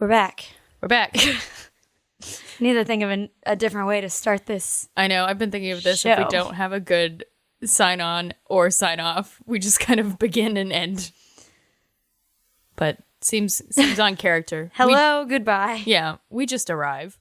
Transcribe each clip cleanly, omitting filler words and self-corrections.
We're back. We're back. Need to think of a different way to start this. I know. I've been thinking of this. Show. If we don't have a good sign on or sign off, we just kind of begin and end. But seems on character. Hello, goodbye. Yeah, we just arrive.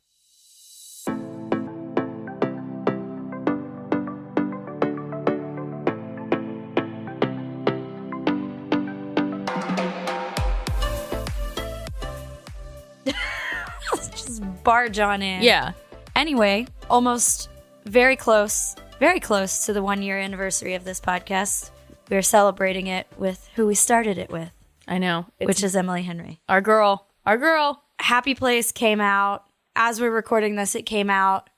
Just barge on in. Yeah. Anyway, almost very close to the 1 year anniversary of this podcast. We're celebrating it with who we started it with, I know. which is Emily Henry. Our girl. Our girl. Happy Place came out. As we're recording this, it came out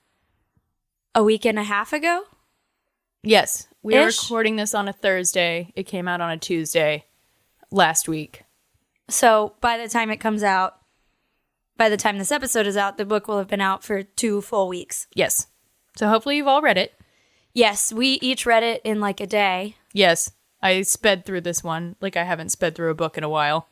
a week and a half ago. Yes. We are Ish. recording this on a Thursday. It came out on a Tuesday last week. So by the time it comes out, by the time this episode is out, the book will have been out for 2 full weeks. Yes. So hopefully you've all read it. Yes, we each read it in like a day. Yes. I sped through this one like I haven't sped through a book in a while.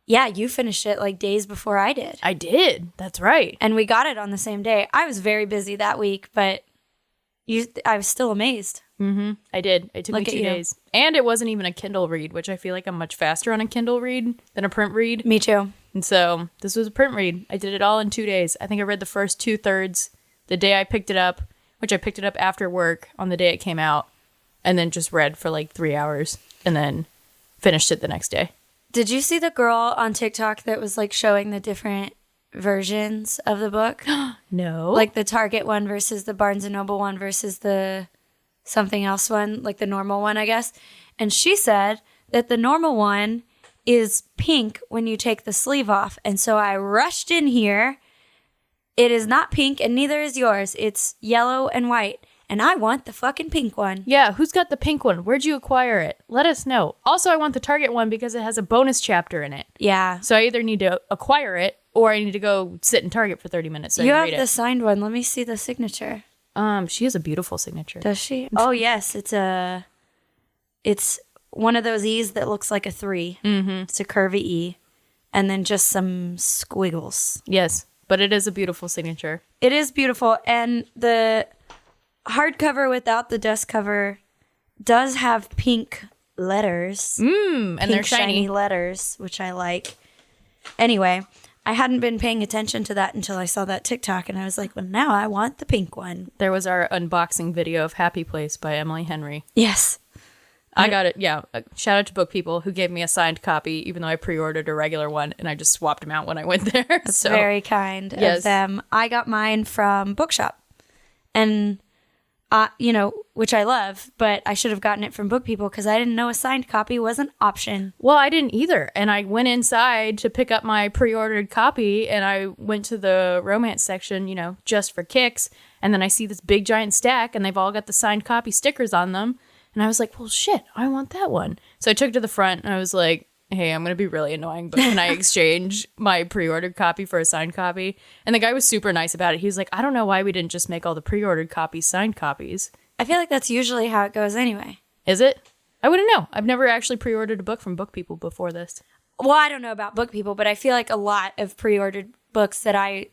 Yeah, you finished it like days before I did. I did. That's right. And we got it on the same day. I was very busy that week, but I was still amazed. Mm-hmm. I did. It took Look me at 2 you. days. And it wasn't even a Kindle read, which I feel like I'm much faster on a Kindle read than a print read. Me too. And so this was a print read. I did it all in 2 days. I think I read the first 2/3 the day I picked it up, which I picked it up after work on the day it came out, and then just read for like 3 hours and then finished it the next day. Did you see the girl on TikTok that was like showing the different versions of the book? No. Like the Target one versus the Barnes & Noble one versus the something else one, like the normal one, I guess. And she said that the normal one is pink when you take the sleeve off. And so I rushed in here. It is not pink and neither is yours. It's yellow and white. And I want the fucking pink one. Yeah, who's got the pink one? Where'd you acquire it? Let us know. Also, I want the Target one because it has a bonus chapter in it. Yeah. So I either need to acquire it or I need to go sit in Target for 30 minutes so You I can have read the it. signed one. Let me see the signature. She has a beautiful signature. Does she? Oh, yes. It's one of those E's that looks like a 3. Mm-hmm. It's a curvy E. And then just some squiggles. Yes, but it is a beautiful signature. It is beautiful. And the hardcover without the dust cover does have pink letters. And Pink they're shiny. letters, which I like. Anyway, I hadn't been paying attention to that until I saw that TikTok. And I was like, well, now I want the pink one. There was our unboxing video of Happy Place by Emily Henry. Yes. I got it, yeah. Shout out to Book People who gave me a signed copy, even though I pre-ordered a regular one, and I just swapped them out when I went there. That's very kind yes. of them. I got mine from Bookshop. And, which I love, but I should have gotten it from Book People because I didn't know a signed copy was an option. Well, I didn't either. And I went inside to pick up my pre-ordered copy, and I went to the romance section, just for kicks. And then I see this big giant stack, and they've all got the signed copy stickers on them. And I was like, well, shit, I want that one. So I took it to the front, and I was like, hey, I'm going to be really annoying, but can I exchange my pre-ordered copy for a signed copy? And the guy was super nice about it. He was like, I don't know why we didn't just make all the pre-ordered copies signed copies. I feel like that's usually how it goes anyway. Is it? I wouldn't know. I've never actually pre-ordered a book from Book People before this. Well, I don't know about Book People, but I feel like a lot of pre-ordered books that I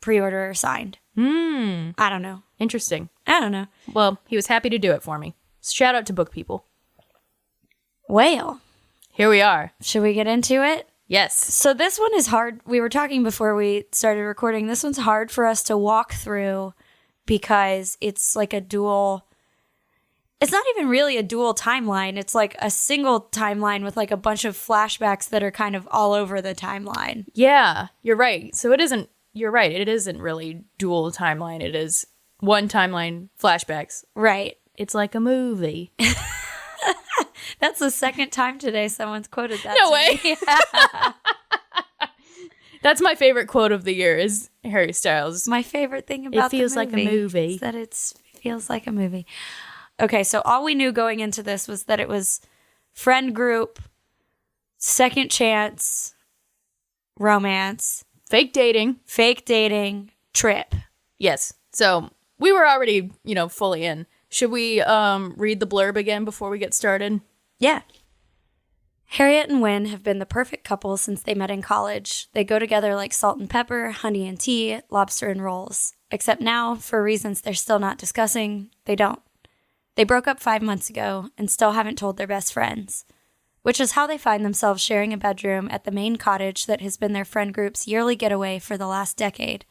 pre-order are signed. I don't know. Interesting. I don't know. Well, he was happy to do it for me. Shout out to Book People. Well, Here we are. should we get into it? Yes. So this one is hard. We were talking before we started recording. This one's hard for us to walk through because it's like a dual. It's not even really a dual timeline. It's like a single timeline with like a bunch of flashbacks that are kind of all over the timeline. Yeah, you're right. So it isn't, you're right. It isn't really dual timeline. It is one timeline flashbacks. Right. It's like a movie. That's the second time today someone's quoted that. No to way. me. That's my favorite quote of the year is Harry Styles. My favorite thing about feels the like a movie. is that it feels like a movie. Okay, so all we knew going into this was that it was friend group, second chance, romance, Fake dating. fake dating, trip. Yes. So we were already, fully in. Should we read the blurb again before we get started? Yeah. Harriet and Wynne have been the perfect couple since they met in college. They go together like salt and pepper, honey and tea, lobster and rolls. Except now, for reasons they're still not discussing, they don't. They broke up 5 months ago and still haven't told their best friends, which is how they find themselves sharing a bedroom at the main cottage that has been their friend group's yearly getaway for the last decade.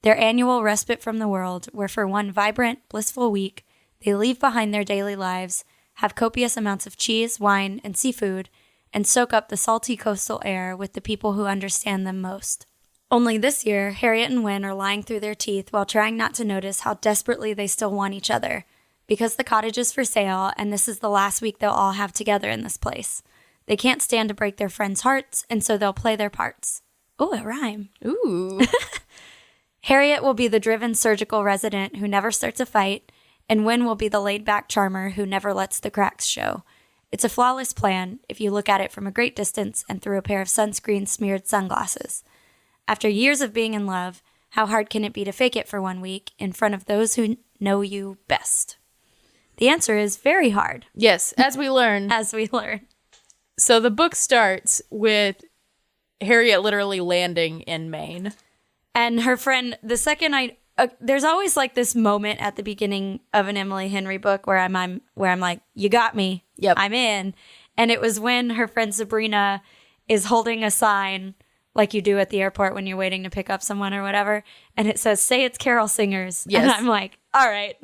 Their annual respite from the world, where for one vibrant, blissful week, they leave behind their daily lives, have copious amounts of cheese, wine, and seafood, and soak up the salty coastal air with the people who understand them most. Only this year, Harriet and Wynne are lying through their teeth while trying not to notice how desperately they still want each other, because the cottage is for sale, and this is the last week they'll all have together in this place. They can't stand to break their friends' hearts, and so they'll play their parts. Ooh, a rhyme. Ooh. Harriet will be the driven surgical resident who never starts a fight, and Wynne will be the laid-back charmer who never lets the cracks show. It's a flawless plan if you look at it from a great distance and through a pair of sunscreen-smeared sunglasses. After years of being in love, how hard can it be to fake it for 1 week in front of those who know you best? The answer is very hard. Yes, as we learn. As we learn. So the book starts with Harriet literally landing in Maine. And her friend, the second there's always like this moment at the beginning of an Emily Henry book where I'm like, you got me. Yep. I'm in. And it was when her friend Sabrina is holding a sign like you do at the airport when you're waiting to pick up someone or whatever. And it says, say it's carol singers. Yes. And I'm like, all right.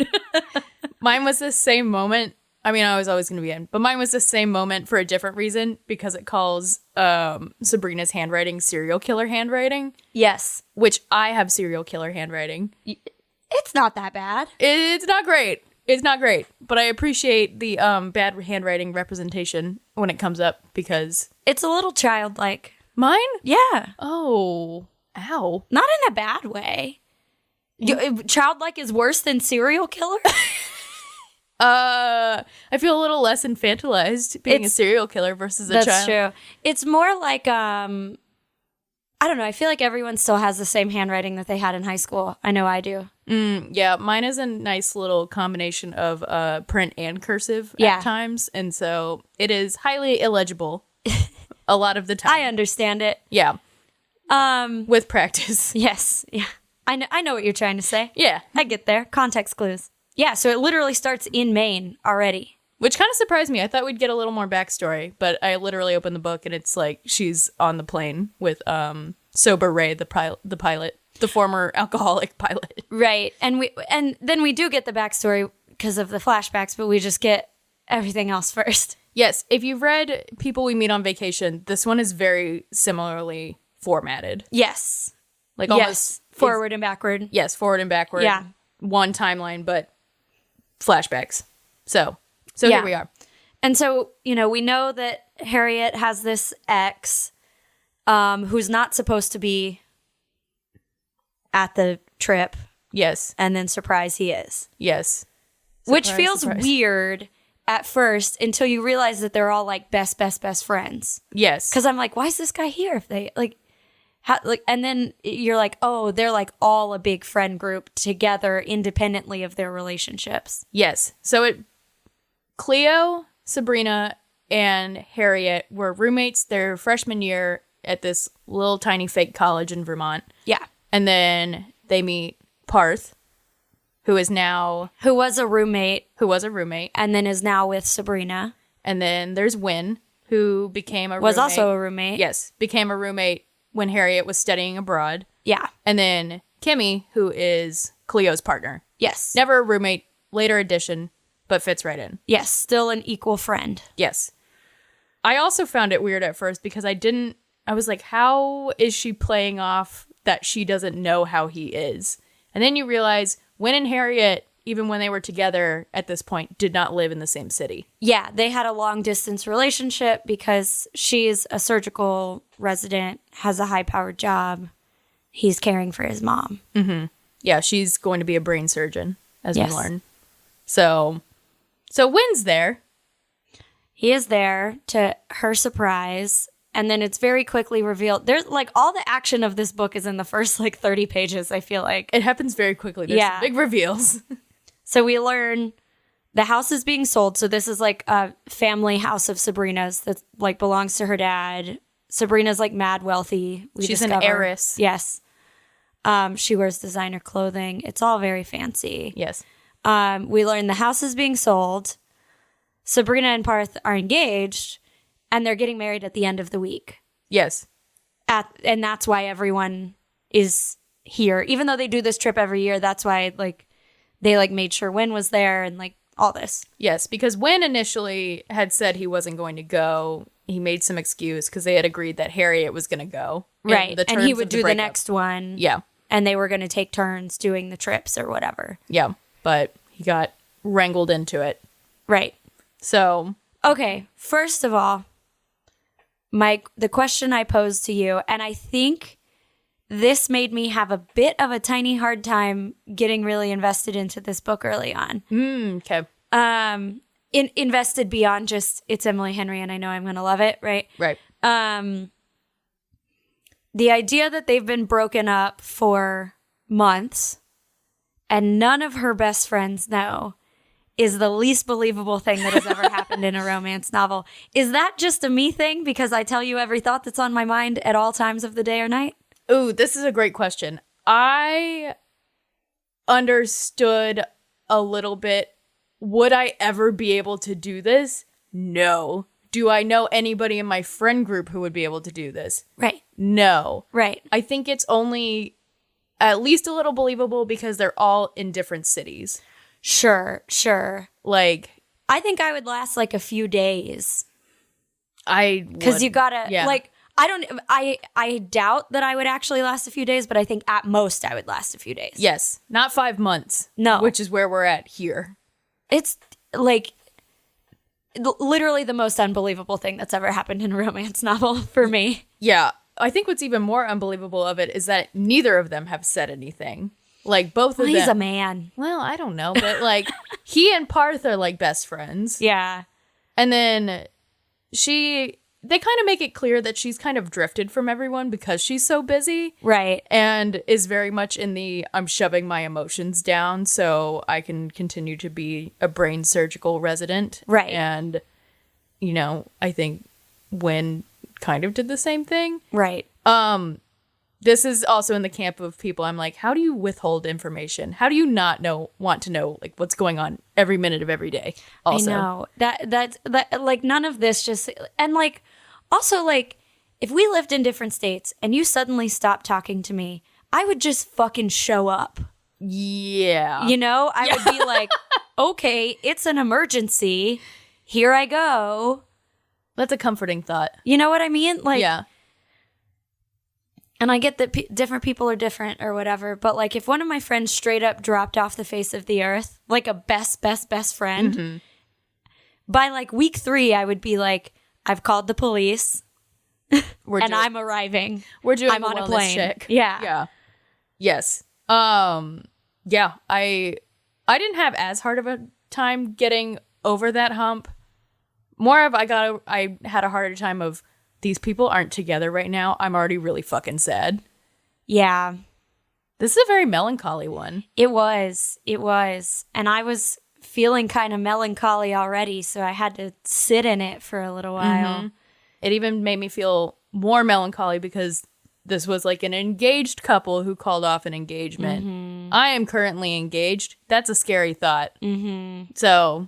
Mine was the same moment. I mean, I was always going to be in, but mine was the same moment for a different reason because it calls Sabrina's handwriting serial killer handwriting. Yes. Which I have serial killer handwriting. It's not that bad. It's not great. It's not great, but I appreciate the bad handwriting representation when it comes up because it's a little childlike. Mine? Yeah. Oh, ow. Not in a bad way. Childlike is worse than serial killer? I feel a little less infantilized being a serial killer versus a child. That's true. It's more like, I don't know. I feel like everyone still has the same handwriting that they had in high school. I know I do. Yeah, mine is a nice little combination of print and cursive at times. And so it is highly illegible a lot of the time. I understand it. Yeah. With practice. Yes. Yeah. I know what you're trying to say. Yeah. I get there. Context clues. Yeah, so it literally starts in Maine already. Which kind of surprised me. I thought we'd get a little more backstory, but I literally opened the book and it's like she's on the plane with Sober Ray, the pilot, the former alcoholic pilot. Right. And then we do get the backstory because of the flashbacks, but we just get everything else first. Yes, if you've read People We Meet on Vacation, this one is very similarly formatted. Yes. Like almost forward and backward. Yes, forward and backward. Yeah. One timeline, but flashbacks. So here we are. And so, we know that Harriet has this ex who's not supposed to be at the trip. Yes. And then surprise, he is. Yes. Which feels weird at first until you realize that they're all like best friends. Yes. Because I'm like, why is this guy here? If they and then you're like, oh, they're like all a big friend group together independently of their relationships. Yes. So Cleo, Sabrina, and Harriet were roommates their freshman year at this little tiny fake college in Vermont. Yeah. And then they meet Parth, who was a roommate. And then is now with Sabrina. And then there's Wynne, who became a roommate. Was also a roommate. Yes. Became a roommate when Harriet was studying abroad. Yeah. And then Kimmy, who is Cleo's partner. Yes. Never a roommate, later addition, but fits right in. Yes. Still an equal friend. Yes. I also found it weird at first because I was like, how is she playing off that she doesn't know how he is? And then you realize Wynne and Harriet, even when they were together at this point, did not live in the same city. Yeah, they had a long distance relationship because she's a surgical resident, has a high powered job. He's caring for his mom. Mm-hmm. Yeah, she's going to be a brain surgeon, as we learn. So Wynne's there. He is there to her surprise. And then it's very quickly revealed. There's like all the action of this book is in the first like 30 pages, I feel like. It happens very quickly. There's some big reveals. So we learn the house is being sold. So this is like a family house of Sabrina's that like belongs to her dad. Sabrina's like mad wealthy. She's an heiress. Yes. She wears designer clothing. It's all very fancy. Yes. We learn the house is being sold. Sabrina and Parth are engaged, and they're getting married at the end of the week. Yes. And that's why everyone is here. Even though they do this trip every year, that's why like they like made sure Wynn was there and like all this. Yes, because Wynn initially had said he wasn't going to go. He made some excuse because they had agreed that Harriet was going to go. Right. And he would do the breakup. next one. Yeah. And they were going to take turns doing the trips or whatever. Yeah. But he got wrangled into it. Right. So. Okay. First of all, Mike, the question I posed to you, and I think this made me have a bit of a tiny hard time getting really invested into this book early on. Okay. Invested beyond just it's Emily Henry and I know I'm going to love it, right? Right. The idea that they've been broken up for months and none of her best friends know is the least believable thing that has ever happened in a romance novel. Is that just a me thing because I tell you every thought that's on my mind at all times of the day or night? Ooh, this is a great question. I understood a little bit. Would I ever be able to do this? No. Do I know anybody in my friend group who would be able to do this? Right. No. Right. I think it's only at least a little believable because they're all in different cities. Sure. Like, I think I would last like a few days. Because you gotta, like, I doubt that I would actually last a few days, but I think at most I would last a few days. Yes. Not 5 months. No. Which is where we're at here. It's like literally the most unbelievable thing that's ever happened in a romance novel for me. Yeah. I think what's even more unbelievable of it is that neither of them have said anything. Like both of them. He's a man. Well, I don't know, but like he and Parth are like best friends. Yeah. And then they kind of make it clear that she's kind of drifted from everyone because she's so busy. Right. And is very much in the I'm shoving my emotions down so I can continue to be a brain surgical resident. Right. And, you know, I think Wynn kind of did the same thing. Right. This is also in the camp of people I'm like, how do you withhold information? How do you not want to know like what's going on every minute of every day? Also. I know. That like none of this just and like also like if we lived in different states and you suddenly stopped talking to me, I would just fucking show up. Yeah. You know, I would be like, okay, it's an emergency. Here I go. That's a comforting thought. You know what I mean? Like, yeah. And I get that different people are different or whatever, but like if one of my friends straight up dropped off the face of the earth, like a best friend, by like week 3, I would be like, I've called the police I'm arriving. We're doing I'm on a plane. Check. Yeah. Yeah. Yes. Yeah. I didn't have as hard of a time getting over that hump. More of I had a harder time of these people aren't together right now. I'm already really fucking sad. Yeah. This is a very melancholy one. It was. And I was feeling kind of melancholy already, so I had to sit in it for a little while. Mm-hmm. It even made me feel more melancholy because this was like an engaged couple who called off an engagement. Mm-hmm. I am currently engaged. That's a scary thought. Mm-hmm. So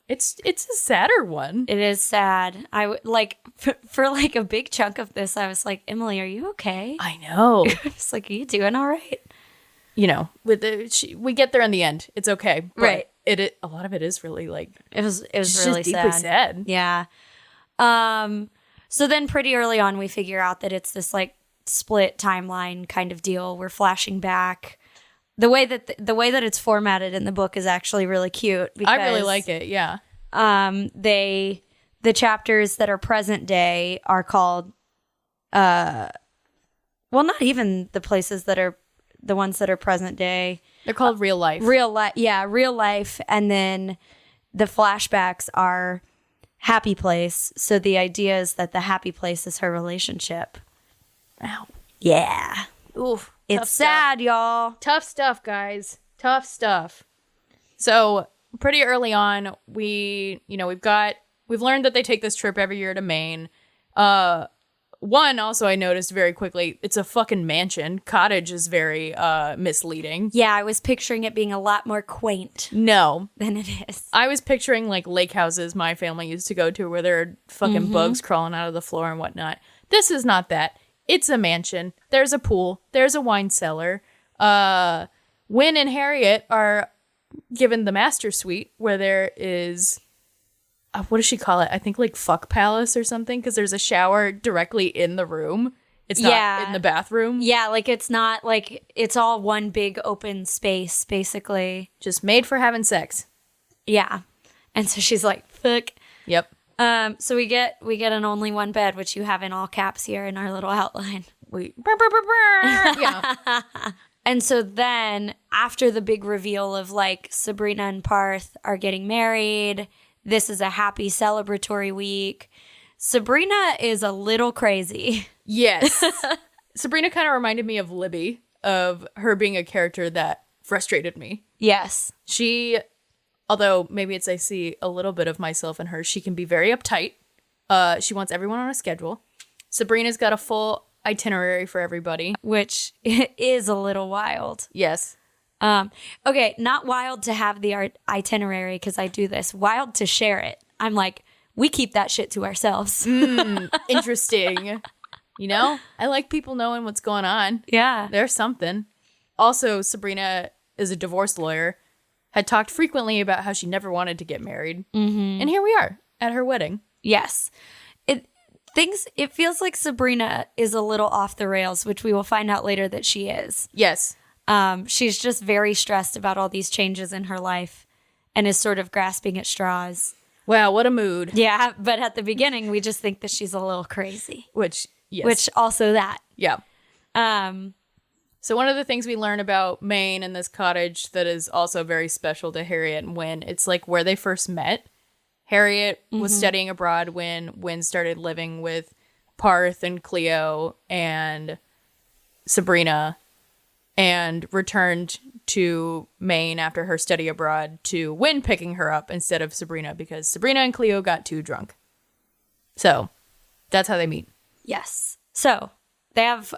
it's a sadder one. It is sad. I would like for like a big chunk of this, I was like, Emily, are you okay? I know. I was like, are you doing all right? You know, we get there in the end. It's okay. But right. A lot of it is really like it was it's really just deeply sad. Yeah. So then pretty early on, we figure out that it's this like split timeline kind of deal. We're flashing back. The way that it's formatted in the book is actually really cute. Because, I really like it. Yeah. The chapters that are present day are called, well, not even the places that are the ones that are present day. They're called real life. Real life. Yeah. Real life. And then the flashbacks are happy place. So the idea is that the happy place is her relationship. Ow. Yeah. Oof. It's sad, y'all. Tough stuff, guys. Tough stuff. So pretty early on, we've learned that they take this trip every year to Maine. One, also, I noticed very quickly, it's a fucking mansion. Cottage is very misleading. Yeah, I was picturing it being a lot more quaint No. than it is. I was picturing like lake houses my family used to go to where there are fucking bugs crawling out of the floor and whatnot. This is not that. It's a mansion. There's a pool. There's a wine cellar. Wynn and Harriet are given the master suite where there is... what does she call it? I think like fuck palace or something, because there's a shower directly in the room. It's not in the bathroom. Yeah, like it's not like it's all one big open space, basically. Just made for having sex. Yeah. And so she's like, fuck. Yep. So we get an only one bed, which you have in all caps here in our little outline. Yeah. And so then after the big reveal of like Sabrina and Parth are getting married, this is a happy celebratory week. Sabrina is a little crazy. Yes. Sabrina kind of reminded me of Libby, of her being a character that frustrated me. Yes. She, although maybe I see a little bit of myself in her, she can be very uptight. She wants everyone on a schedule. Sabrina's got a full itinerary for everybody. Which is a little wild. Yes. Okay, not wild to have the itinerary because I do this. Wild to share it. I'm like, we keep that shit to ourselves. Interesting. You know, I like people knowing what's going on. Yeah. There's something. Also, Sabrina is a divorce lawyer, had talked frequently about how she never wanted to get married. Mm-hmm. And here we are at her wedding. Yes. It feels like Sabrina is a little off the rails, which we will find out later that she is. Yes. She's just very stressed about all these changes in her life and is sort of grasping at straws. Wow, what a mood. Yeah, but at the beginning, we just think that she's a little crazy. Which, yes. Which also that. Yeah. Um, So one of the things we learn about Maine and this cottage that is also very special to Harriet and Wynn, it's like where they first met. Harriet was studying abroad when Wynn started living with Parth and Cleo and Sabrina, and returned to Maine after her study abroad to Wynn picking her up instead of Sabrina because Sabrina and Cleo got too drunk. So that's how they meet. yes. So they have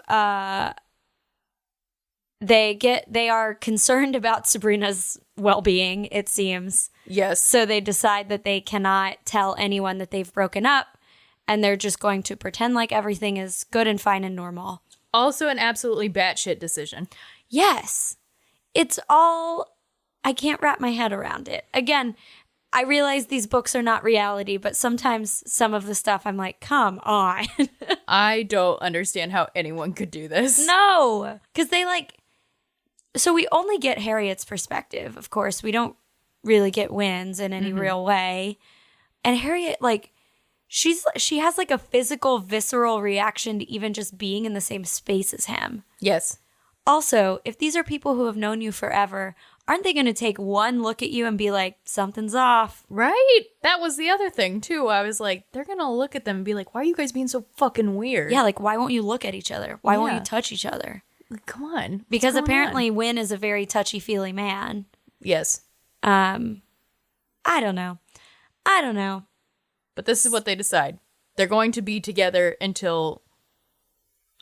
they are concerned about Sabrina's well-being, it seems. Yes. So they decide that they cannot tell anyone that they've broken up, and they're just going to pretend like everything is good and fine and normal. Also an absolutely batshit decision. Yes. It's all, I can't wrap my head around it. Again, I realize these books are not reality, but sometimes some of the stuff I'm like, come on. I don't understand how anyone could do this. No. Because they so we only get Harriet's perspective, of course. We don't really get Wynn's in any real way. And Harriet, she has like a physical, visceral reaction to even just being in the same space as him. Yes. Also, if these are people who have known you forever, aren't they going to take one look at you and be like, something's off? Right? That was the other thing, too. I was like, they're going to look at them and be like, why are you guys being so fucking weird? Yeah, like, why won't you look at each other? Why won't Yeah. you touch each other? Like, come on. Because What's going apparently on? Wynn is a very touchy-feely man. Yes. I don't know. But this is what they decide. They're going to be together until...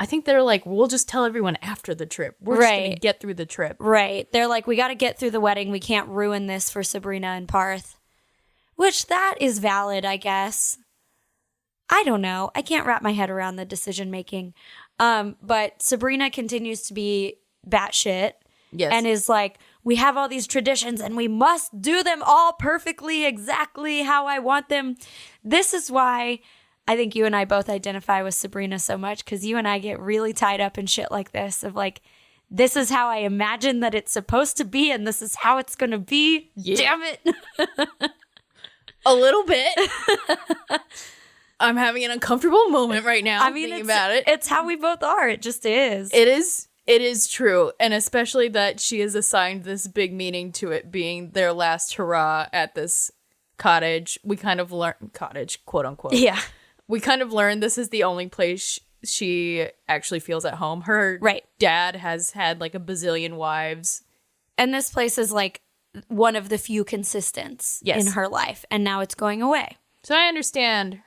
I think they're like, we'll just tell everyone after the trip. We're just going to Right. get through the trip. Right. They're like, we got to get through the wedding. We can't ruin this for Sabrina and Parth. Which, that is valid, I guess. I don't know. I can't wrap my head around the decision making. But Sabrina continues to be batshit. Yes. And is like, we have all these traditions and we must do them all perfectly, exactly how I want them. This is why I think you and I both identify with Sabrina so much, because you and I get really tied up in shit like this of like, this is how I imagine that it's supposed to be and this is how it's going to be. Yeah. Damn it. A little bit. I'm having an uncomfortable moment right now. I mean, thinking about it. It's how we both are. It just is. It is true. And especially that she has assigned this big meaning to it being their last hurrah at this cottage. We kind of learn cottage, quote unquote. Yeah. We kind of learned this is the only place she actually feels at home. Her Right. dad has had like a bazillion wives. And this place is like one of the few consistents Yes. in her life, and now it's going away. So I understand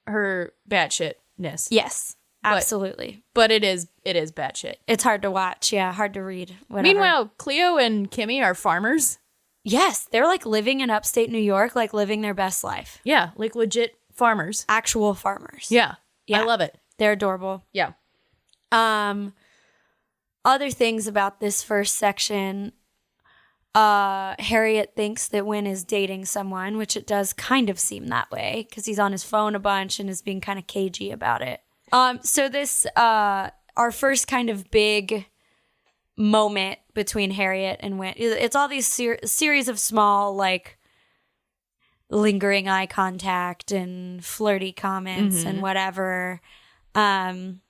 her batshitness. Yes, absolutely. But it is batshit. It's hard to watch. Yeah, hard to read. Whatever. Meanwhile, Cleo and Kimmy are farmers. yes, they're like living in upstate New York, like living their best life. Yeah, like legit farmers. Actual farmers. Yeah. Yeah. I love it. They're adorable. Yeah. Other things about this first section, Harriet thinks that Win is dating someone, which it does kind of seem that way because he's on his phone a bunch and is being kind of cagey about it. So this, our first kind of big moment between Harriet and Win, it's all these series of small, like, lingering eye contact and flirty comments and whatever. And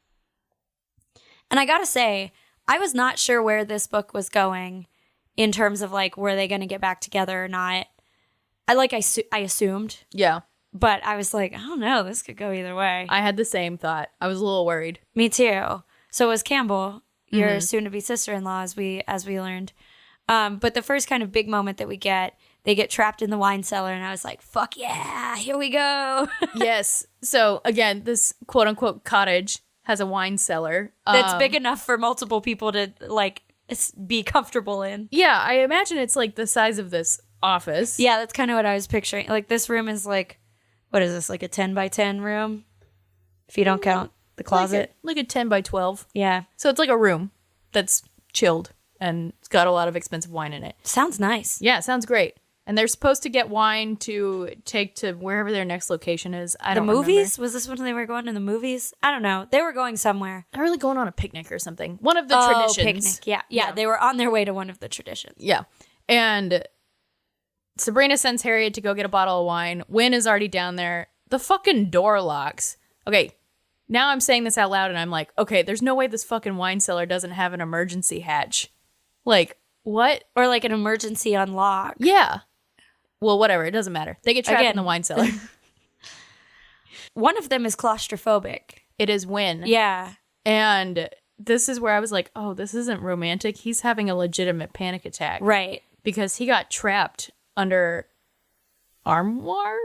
I gotta say, I was not sure where this book was going in terms of, like, were they going to get back together or not. I assumed, Yeah. but I was like, I don't know, this could go either way. I had the same thought. I was a little worried. Me too. So was Campbell, your soon-to-be sister-in-law, as we learned. But the first kind of big moment that we get, they get trapped in the wine cellar, and I was like, fuck yeah, here we go. Yes. So again, this quote unquote cottage has a wine cellar. That's big enough for multiple people to, like, be comfortable in. Yeah, I imagine it's like the size of this office. Yeah, that's kind of what I was picturing. Like, this room is like, what is this, like a 10 by 10 room? If you don't count the closet. Like a 10 by 12. Yeah. So it's like a room that's chilled and it's got a lot of expensive wine in it. Sounds nice. Yeah, sounds great. And they're supposed to get wine to take to wherever their next location is. I The don't movies? remember. Was this when they were going to the movies? I don't know. They were going somewhere. They're really going on a picnic or something. One of the traditions. Picnic. Yeah. They were on their way to one of the traditions. Yeah. And Sabrina sends Harriet to go get a bottle of wine. Win is already down there. The fucking door locks. Okay, now I'm saying this out loud and I'm like, okay, there's no way this fucking wine cellar doesn't have an emergency hatch. Like, what? Or like an emergency unlock. Yeah. Well, whatever. It doesn't matter. They get trapped Again. in the wine cellar. One of them is claustrophobic. It is Win. Yeah. And this is where I was like, oh, this isn't romantic. He's having a legitimate panic attack. Right. Because he got trapped under armoire?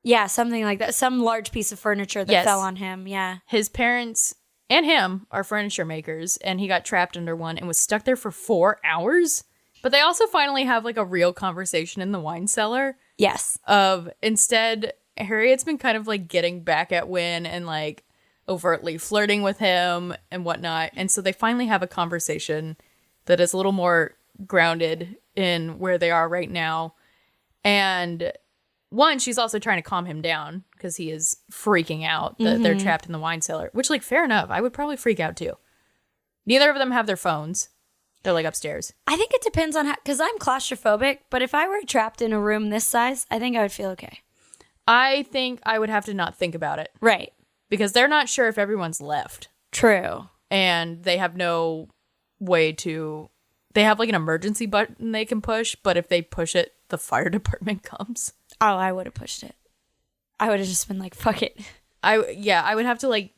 Yeah, something like that. Some large piece of furniture that Yes. fell on him. Yeah. His parents and him are furniture makers, and he got trapped under one and was stuck there for 4 hours. But they also finally have like a real conversation in the wine cellar Yes. of instead, Harriet's been kind of like getting back at Win and like overtly flirting with him and whatnot. And so they finally have a conversation that is a little more grounded in where they are right now. And one, she's also trying to calm him down because he is freaking out that they're trapped in the wine cellar, which, like, fair enough. I would probably freak out too. Neither of them have their phones. They're like upstairs. I think it depends on how, because I'm claustrophobic, but if I were trapped in a room this size, I think I would feel okay. I think I would have to not think about it Right. because they're not sure if everyone's left True. and they have no way to. They have like an emergency button they can push, but if they push it, the fire department comes. Oh, I would have pushed it. I would have just been like, fuck it. I would have to like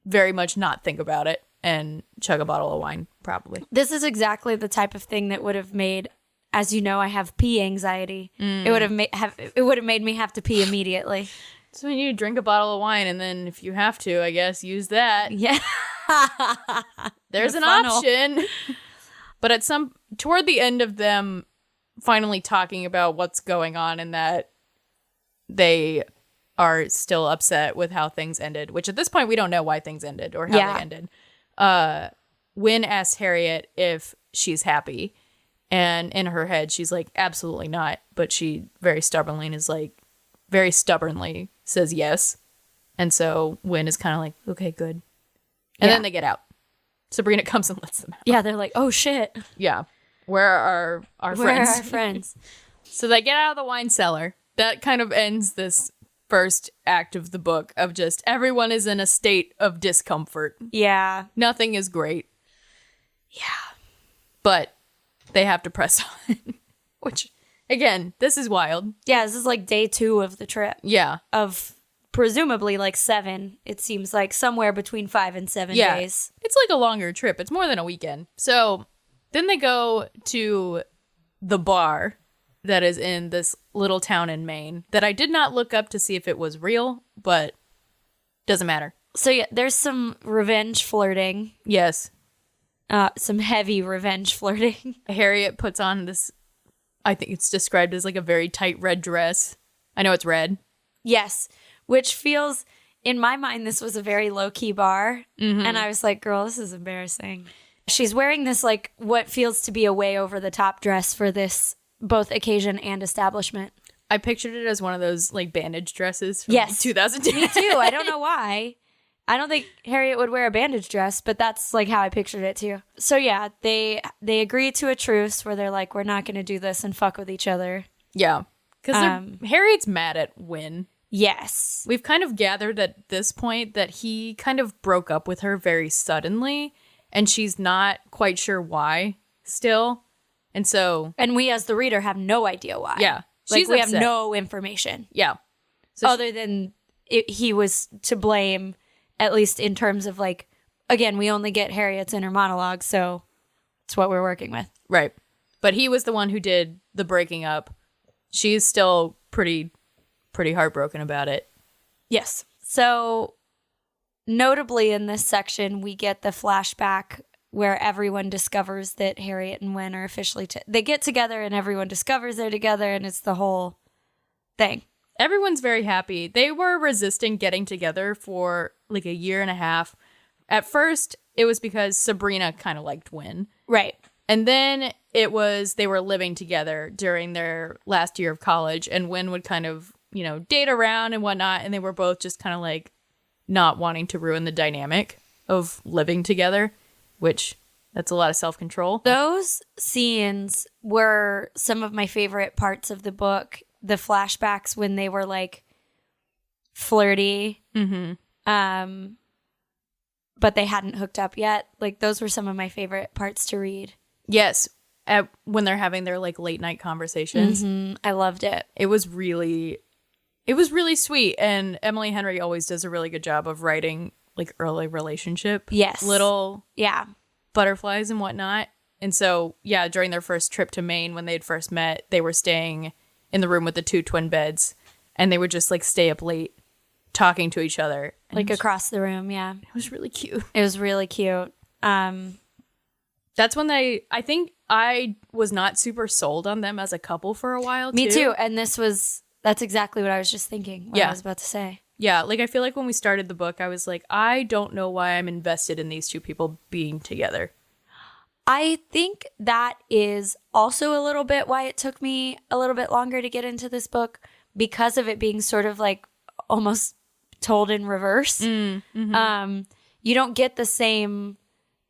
very much not think about it and chug a bottle of wine probably. This is exactly the type of thing that would have made, as you know, I have pee anxiety. It would have made me have to pee immediately. So you drink a bottle of wine and then if you have to, I guess, use that. Yeah. There's The an funnel. option. But toward the end of them finally talking about what's going on and that they are still upset with how things ended, which at this point we don't know why things ended or how they ended. Win asks Harriet if she's happy. And in her head, she's like, absolutely not. But she very stubbornly says yes. And so Win is kind of like, okay, good. And then they get out. Sabrina comes and lets them out. Yeah, they're like, oh shit. Yeah. Where are our Where friends? are our friends? So they get out of the wine cellar. That kind of ends this first act of the book of just everyone is in a state of discomfort. Yeah. Nothing is great. Yeah. But they have to press on. Which, again, this is wild. Yeah, this is like day 2 of the trip. Yeah. Of presumably like 7. It seems like somewhere between 5 and 7 days. It's like a longer trip. It's more than a weekend. So then they go to the bar that is in this little town in Maine that I did not look up to see if it was real, but doesn't matter. So yeah, there's some revenge flirting. Yes. Some heavy revenge flirting. Harriet puts on this, I think it's described as like a very tight red dress. I know it's red. Yes, which feels, in my mind, this was a very low-key bar. Mm-hmm. And I was like, girl, this is embarrassing. She's wearing this, like, what feels to be a way over-the-top dress for this both occasion and establishment. I pictured it as one of those like bandage dresses from Yes. 2010. Me too. I don't know why. I don't think Harriet would wear a bandage dress, but that's like how I pictured it too. So yeah, they agree to a truce where they're like, we're not going to do this and fuck with each other. Yeah. Because Harriet's mad at Wynn. Yes. We've kind of gathered at this point that he kind of broke up with her very suddenly, and she's not quite sure why still. And so... And we as the reader have no idea why. Yeah. Like, She's we upset. have no information. Yeah. So other than he was to blame, at least in terms of like, again, we only get Harriet's inner monologue, so it's what we're working with. Right. But he was the one who did the breaking up. She's still pretty heartbroken about it. Yes. So notably in this section, we get the flashback where everyone discovers that Harriet and Wynn are officially... they get together and everyone discovers they're together, and it's the whole thing. Everyone's very happy. They were resisting getting together for like a year and a half. At first, it was because Sabrina kind of liked Wynn. Right. And then it was they were living together during their last year of college, and Wynn would kind of, you know, date around and whatnot, and they were both just kind of like not wanting to ruin the dynamic of living together, which that's a lot of self-control. Those scenes were some of my favorite parts of the book. The flashbacks when they were like flirty, but they hadn't hooked up yet. Like, those were some of my favorite parts to read. Yes, when they're having their like late night conversations. I loved it. It was really sweet, and Emily Henry always does a really good job of writing like early relationship. Yes. Little Yeah. butterflies and whatnot. And so, yeah, during their first trip to Maine, when they had first met, they were staying in the room with the two twin beds, and they would just like stay up late talking to each other. And Like across the room. Yeah. it was really cute. It was really cute. That's when I think I was not super sold on them as a couple for a while. Me too. And that's exactly what I was just thinking. What I was about to say. Yeah. Like, I feel like when we started the book, I was like, I don't know why I'm invested in these two people being together. I think that is also a little bit why it took me a little bit longer to get into this book, because of it being sort of like almost told in reverse. You don't get the same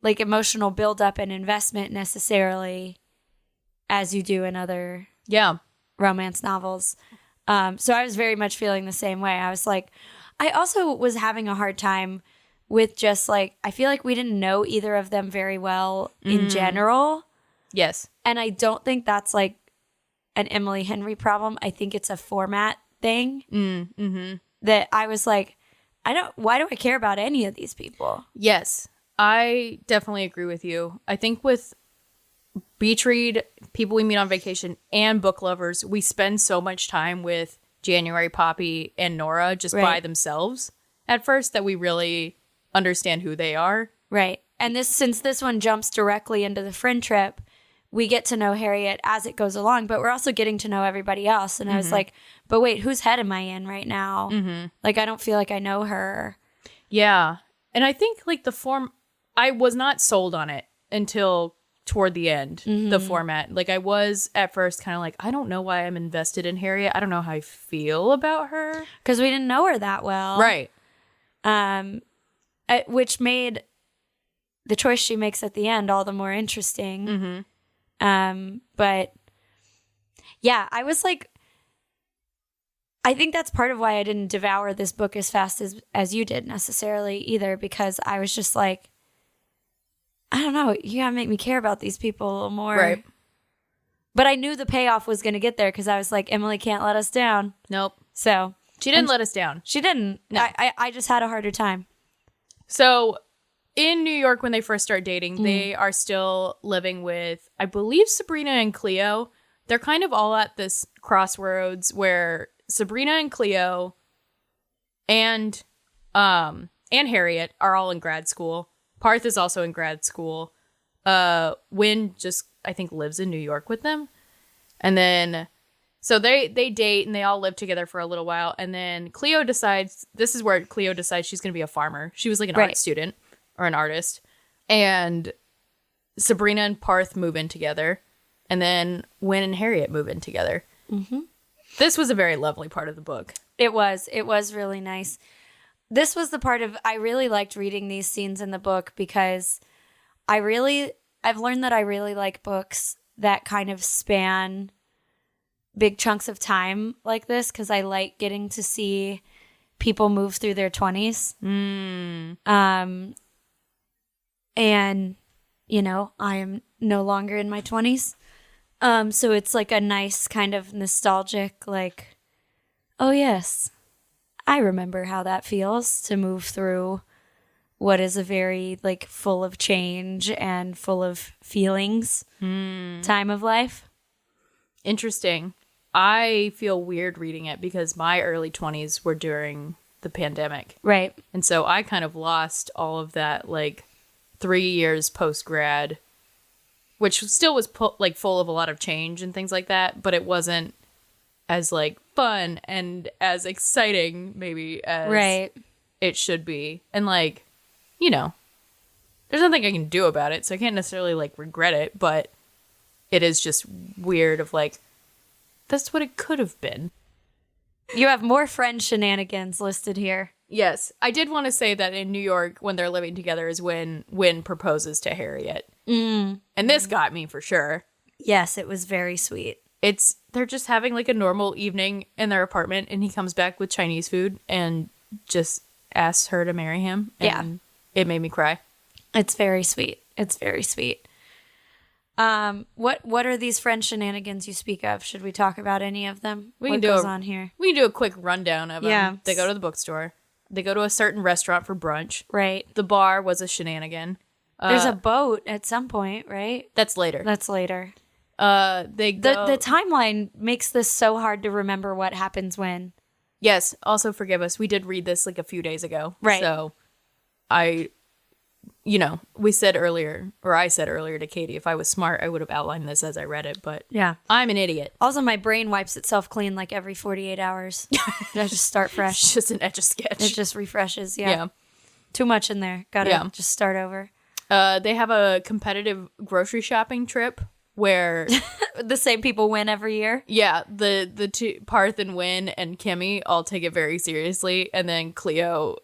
like emotional buildup and investment necessarily as you do in other romance novels. So I was very much feeling the same way. I was like, I also was having a hard time with just like, I feel like we didn't know either of them very well in general. Yes. And I don't think that's like an Emily Henry problem. I think it's a format thing that I was like, why do I care about any of these people? Yes. I definitely agree with you. I think with Beach Read, People We Meet on Vacation, and Book Lovers, we spend so much time with January, Poppy, and Nora just by themselves at first that we really understand who they are. Right. And since this one jumps directly into the friend trip, we get to know Harriet as it goes along, but we're also getting to know everybody else. And I was like, but wait, whose head am I in right now? Like, I don't feel like I know her. Yeah. And I think like I was not sold on it until toward the end, the format. Like, I was at first kind of like, I don't know why I'm invested in Harriet. I don't know how I feel about her. Because we didn't know her that well. Right. Which made the choice she makes at the end all the more interesting. But yeah, I was like, I think that's part of why I didn't devour this book as fast as you did necessarily either, because I was just like, I don't know, you gotta make me care about these people a little more. Right. But I knew the payoff was going to get there because I was like, Emily can't let us down. Nope. So She didn't let us down. she didn't. No. I just had a harder time. So in New York, when they first start dating, they are still living with, I believe, Sabrina and Cleo. they're kind of all at this crossroads where Sabrina and Cleo and Harriet are all in grad school. Parth is also in grad school. Wynn just, I think, lives in New York with them. And then, so they date and they all live together for a little while. And then Cleo decides, this is where Cleo decides she's going to be a farmer. She was like an art student or an artist. And Sabrina and Parth move in together. And then Wynn and Harriet move in together. Mm-hmm. This was a very lovely part of the book. It was really nice. This was the part of, I really liked reading these scenes in the book because I've learned that I really like books that kind of span big chunks of time like this because I like getting to see people move through their 20s. And, you know, I am no longer in my 20s. So it's like a nice kind of nostalgic, like, oh yes, I remember how that feels to move through what is a very like full of change and full of feelings time of life. Interesting. I feel weird reading it because my early 20s were during the pandemic. Right. And so I kind of lost all of that like 3 years post-grad, which still was like full of a lot of change and things like that, but it wasn't as like fun and as exciting maybe as it should be. And like, you know, there's nothing I can do about it, so I can't necessarily like regret it, but it is just weird of like, that's what it could have been. You have more friend shenanigans listed here. Yes. I did want to say that in New York, when they're living together is when Wynn proposes to Harriet. And this got me for sure. Yes, it was very sweet. They're just having like a normal evening in their apartment, and he comes back with Chinese food and just asks her to marry him. And it made me cry. It's very sweet. It's very sweet. What are these friend shenanigans you speak of? Should we talk about any of them? What goes on here? We can do a quick rundown of them. Yeah. They go to the bookstore. They go to a certain restaurant for brunch. Right. The bar was a shenanigan. There's a boat at some point, right? That's later. They go. The timeline makes this so hard to remember what happens when. Yes. Also, forgive us. We did read this like a few days ago. Right. So, we said earlier, or I said earlier to Katie, if I was smart, I would have outlined this as I read it. But yeah, I'm an idiot. Also, my brain wipes itself clean like every 48 hours. I just start fresh. It's just an Etch-a-Sketch. It just refreshes. Yeah. Too much in there. Gotta just start over. They have a competitive grocery shopping trip where the same people win every year. Yeah, the two, Parth and Wynn and Kimmy, all take it very seriously, and then Cleo,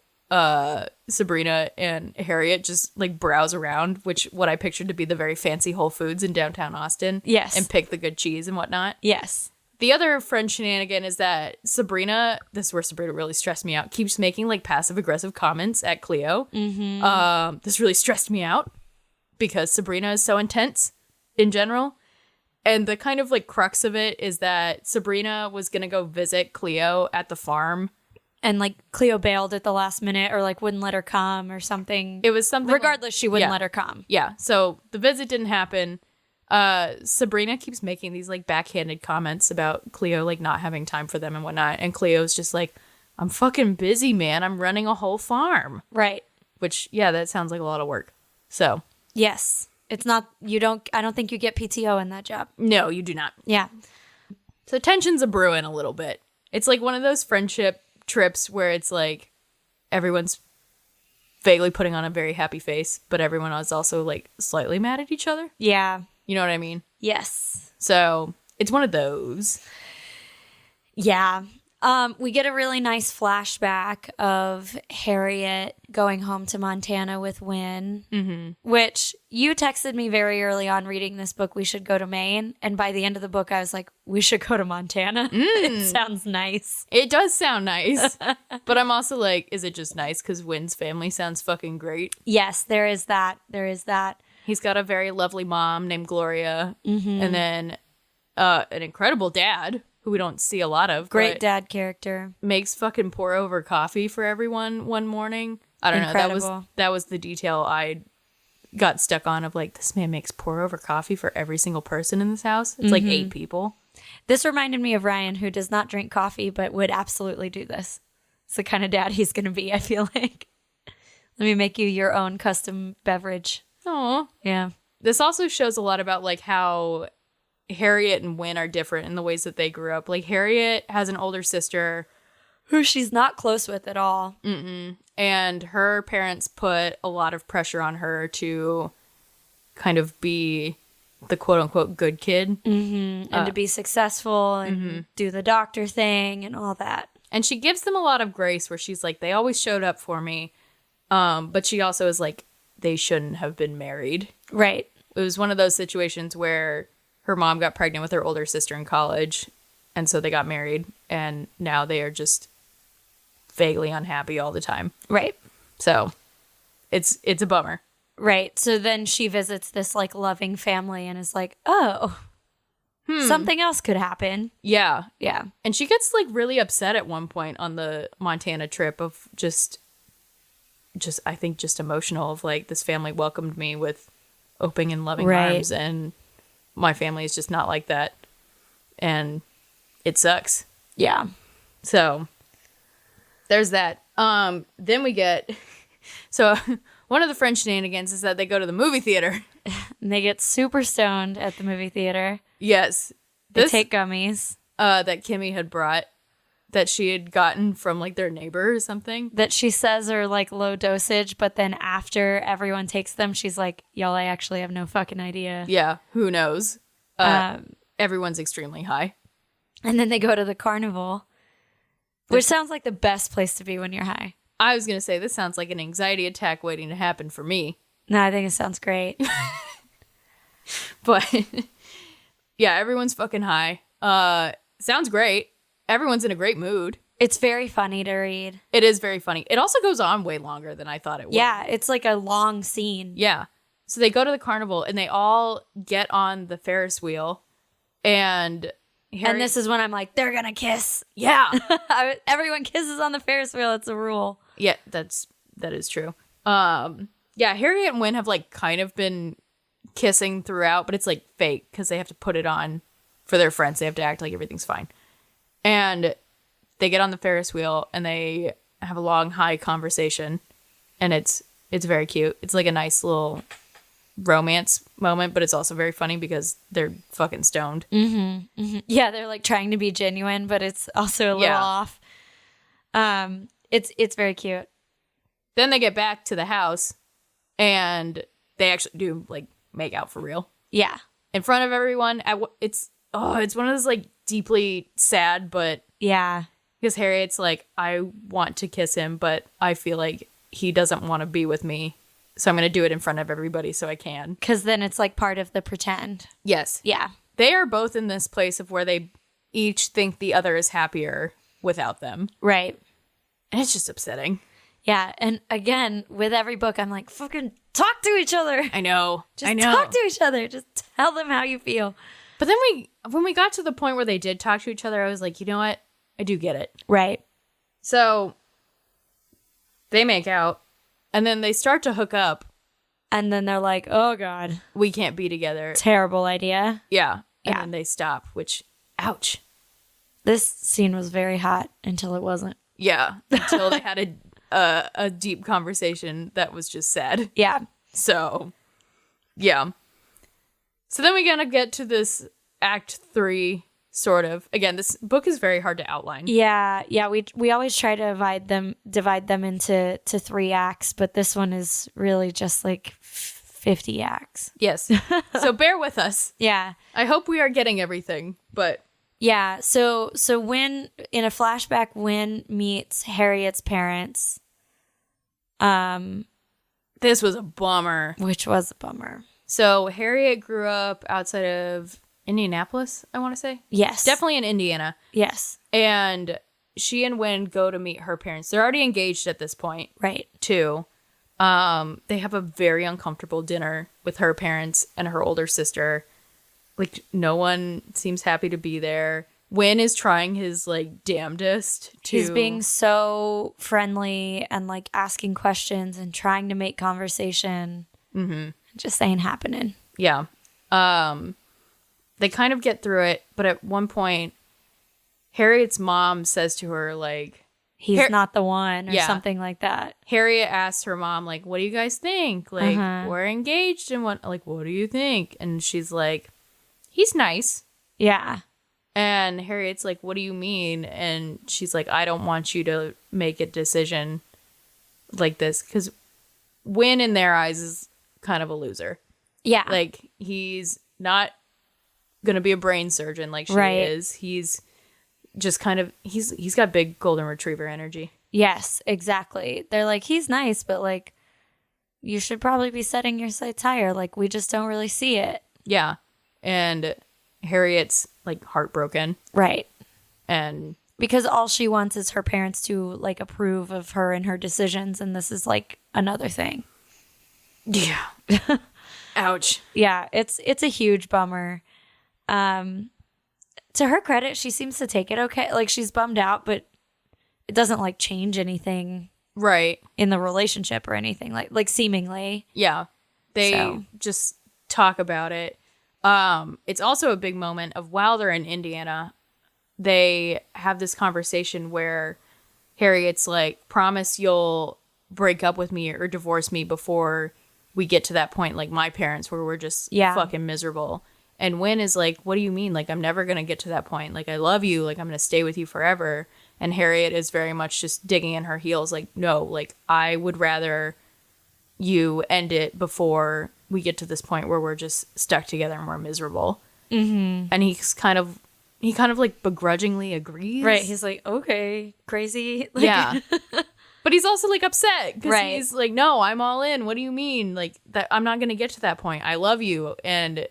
Sabrina, and Harriet just like browse around, which what I pictured to be the very fancy Whole Foods in downtown Austin. Yes, and pick the good cheese and whatnot. Yes. The other friend shenanigan is that Sabrina, this is where Sabrina really stressed me out, keeps making like passive-aggressive comments at Cleo. Mm-hmm. This really stressed me out because Sabrina is so intense in general. And the kind of like crux of it is that Sabrina was going to go visit Cleo at the farm. And like Cleo bailed at the last minute or like wouldn't let her come or something. It was something. Regardless, she wouldn't let her come. Yeah. So the visit didn't happen. Sabrina keeps making these like backhanded comments about Cleo like not having time for them and whatnot, and Cleo's just like, I'm fucking busy, man, I'm running a whole farm. Right. Which, yeah, that sounds like a lot of work. So yes, it's not, I don't think you get PTO in that job. No, you do not. Yeah. So tension's a brewing a little bit. It's like one of those friendship trips where it's like everyone's vaguely putting on a very happy face, but everyone is also like slightly mad at each other. Yeah. You know what I mean? Yes. So it's one of those. Yeah. We get a really nice flashback of Harriet going home to Montana with Wynn, which you texted me very early on reading this book, we should go to Maine. And by the end of the book, I was like, we should go to Montana. It sounds nice. It does sound nice. But I'm also like, is it just nice because Wynn's family sounds fucking great? Yes, there is that. There is that. He's got a very lovely mom named Gloria, and then an incredible dad who we don't see a lot of. Great dad character. Makes fucking pour over coffee for everyone one morning. I don't know. That was the detail I got stuck on of like, this man makes pour over coffee for every single person in this house. It's like 8 people. This reminded me of Ryan, who does not drink coffee, but would absolutely do this. It's the kind of dad he's going to be, I feel like. Let me make you your own custom beverage. Oh, Yeah. this also shows a lot about like how Harriet and Wynn are different in the ways that they grew up. Like Harriet has an older sister Who she's not close with at all. and her parents put a lot of pressure on her to kind of be the quote unquote good kid. And to be successful and do the doctor thing and all that. And she gives them a lot of grace where she's like, they always showed up for me. But she also is like, they shouldn't have been married. Right. It was one of those situations where her mom got pregnant with her older sister in college. And so they got married. And now they are just vaguely unhappy all the time. Right. So it's a bummer. Right. So then she visits this like loving family and is like, oh, something else could happen. Yeah. Yeah. And she gets like really upset at one point on the Montana trip of just I think just emotional of like, this family welcomed me with open and loving Right. arms, and my family is just not like that, and it sucks. Yeah. So there's that. Then we get so one of the French shenanigans is that they go to the movie theater. And they get super stoned at the movie theater. Yes, They this take gummies that Kimmy had brought, that she had gotten from like their neighbor or something. that she says are like low dosage, but then after everyone takes them, she's like, y'all, I actually have no fucking idea. Yeah, who knows? Everyone's extremely high. And then they go to the carnival, which sounds like the best place to be when you're high. I was going to say, this sounds like an anxiety attack waiting to happen for me. No, I think it sounds great. But yeah, everyone's fucking high. Sounds great. Everyone's in a great mood. It's very funny to read. It is very funny. It also goes on way longer than I thought it would. Yeah, it's like a long scene. Yeah. So they go to the carnival and they all get on the Ferris wheel, and And this is when I'm like, they're gonna kiss. yeah. Everyone kisses on the Ferris wheel. It's a rule. Yeah, that is true. Yeah, Harriet and Wynn have like kind of been kissing throughout, but it's like fake because they have to put it on for their friends. They have to act like everything's fine. And they get on the Ferris wheel and they have a long, high conversation, and it's very cute. It's like a nice little romance moment, but it's also very funny because they're fucking stoned. Yeah, they're like trying to be genuine, but it's also a little Yeah. off. It's very cute. Then they get back to the house and they actually do like make out for real Yeah. in front of everyone. It's one of those like deeply sad, but Yeah. because Harriet's like, I want to kiss him, but I feel like he doesn't want to be with me, so I'm going to do it in front of everybody so I can. Because then it's like part of the pretend. Yes. Yeah. They are both in this place of where they each think the other is happier without them. Right. And it's just upsetting. Yeah. And again, with every book, I'm like, fucking talk to each other. I know. Just I know. talk to each other. Just tell them how you feel. But then when we got to the point where they did talk to each other, I was like, you know what? I do get it. Right. So they make out and then they start to hook up. And then they're like, oh, God. We can't be together. Terrible idea. Yeah. And Yeah. then they stop, which, ouch. This scene was very hot until it wasn't. Yeah. Until they had a deep conversation that was just sad. Yeah. So, yeah. So then we gotta get to this Act 3, sort of. Again, this book is very hard to outline. Yeah. Yeah. We always try to divide them into 3 acts, but this one is really just like 50 acts. Yes. So bear with us. Yeah. I hope we are getting everything, but Yeah, so when in a flashback, Wynn meets Harriet's parents, this was a bummer. which was a bummer. So Harriet grew up outside of Indianapolis, I want to say. Yes, Definitely in Indiana. Yes, And she and Wynn go to meet her parents. They're already engaged at this point, right. too. They have a very uncomfortable dinner with her parents and her older sister. Like, no one seems happy to be there. Wynn is trying his, like, damnedest to... He's being so friendly and like asking questions and trying to make conversation. Just ain't happening. Yeah. They kind of get through it, but at one point, Harriet's mom says to her, like, He's not the one or Yeah. something like that. Harriet asks her mom, like, what do you guys think? Like, we're engaged and what do you think? And she's like, he's nice. Yeah. And Harriet's like, what do you mean? And she's like, I don't want you to make a decision like this. Because Win, in their eyes, is kind of a loser. Yeah. Like, he's not going to be a brain surgeon like she Right. is. He's just kind of, he's got big golden retriever energy. Yes, exactly. They're like, he's nice, but like, you should probably be setting your sights higher. Like, we just don't really see it. Yeah. And Harriet's like heartbroken. Right. And Because all she wants is her parents to like approve of her and her decisions. And this is like another thing. yeah. Ouch. Yeah, it's a huge bummer. To her credit, she seems to take it okay. Like, she's bummed out, but it doesn't like change anything Right. in the relationship or anything like seemingly. Yeah. They So. just talk about it. It's also a big moment of while they're in Indiana, they have this conversation where Harriet's like, promise you'll break up with me or divorce me before we get to that point, like my parents, where we're just fucking miserable. And Win is like, what do you mean? Like, I'm never going to get to that point. Like, I love you. Like, I'm going to stay with you forever. And Harriet is very much just digging in her heels. Like, no, like, I would rather you end it before we get to this point where we're just stuck together and we're miserable. Mm-hmm. And he kind of like begrudgingly agrees. Right. He's like, okay, crazy. Like, Yeah. But he's also like upset because Right. he's like, no, I'm all in. What do you mean? Like, that I'm not going to get to that point. I love you. And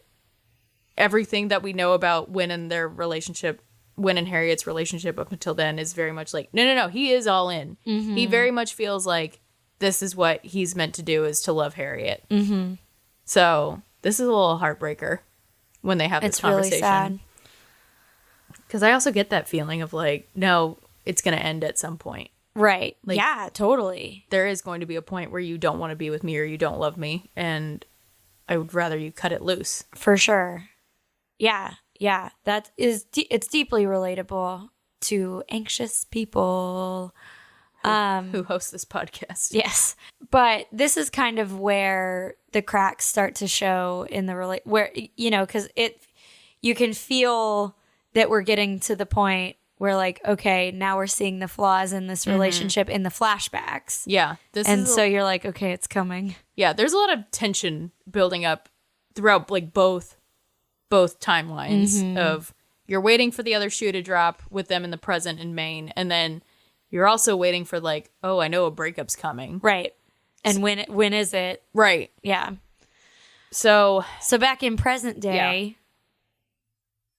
everything that we know about Win and their relationship, Win and Harriet's relationship up until then is very much like, no. He is all in. Mm-hmm. He very much feels like this is what he's meant to do, is to love Harriet. Mm-hmm. So this is a little heartbreaker when they have this it's really conversation. sad. Because I also get that feeling of like, no, it's going to end at some point. Right. Like- yeah, totally. There is going to be a point where you don't want to be with me or you don't love me. And I would rather you cut it loose. For sure. Yeah. Yeah. That is, it's deeply relatable to anxious people. Who hosts this podcast. Yes. But this is kind of where the cracks start to show in the where, you know, because you can feel that we're getting to the point where like, okay, now we're seeing the flaws in this relationship in the flashbacks. Yeah. And so you're like, okay, it's coming. Yeah, there's a lot of tension building up throughout like both timelines of you're waiting for the other shoe to drop with them in the present in Maine, and then you're also waiting for like, oh, I know a breakup's coming. Right. And when is it? Right. Yeah. So back in present day,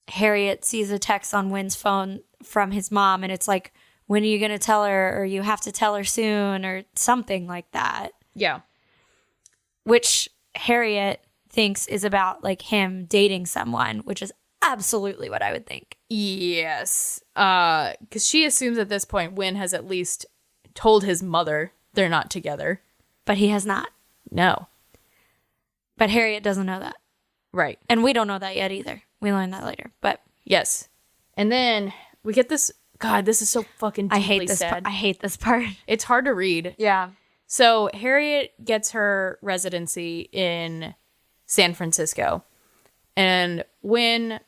Harriet sees a text on Win's phone from his mom, and it's like, when are you going to tell her, or you have to tell her soon, or something like that, yeah. which Harriet thinks is about like him dating someone, which is absolutely what I would think. Yes. Because she assumes at this point Win has at least told his mother they're not together. But he has not. No. But Harriet doesn't know that. Right. And we don't know that yet either. We learn that later. But Yes. And then we get this. God, this is so fucking deeply I hate this. sad. I hate this part. It's hard to read. Yeah. So Harriet gets her residency in San Francisco. And Win,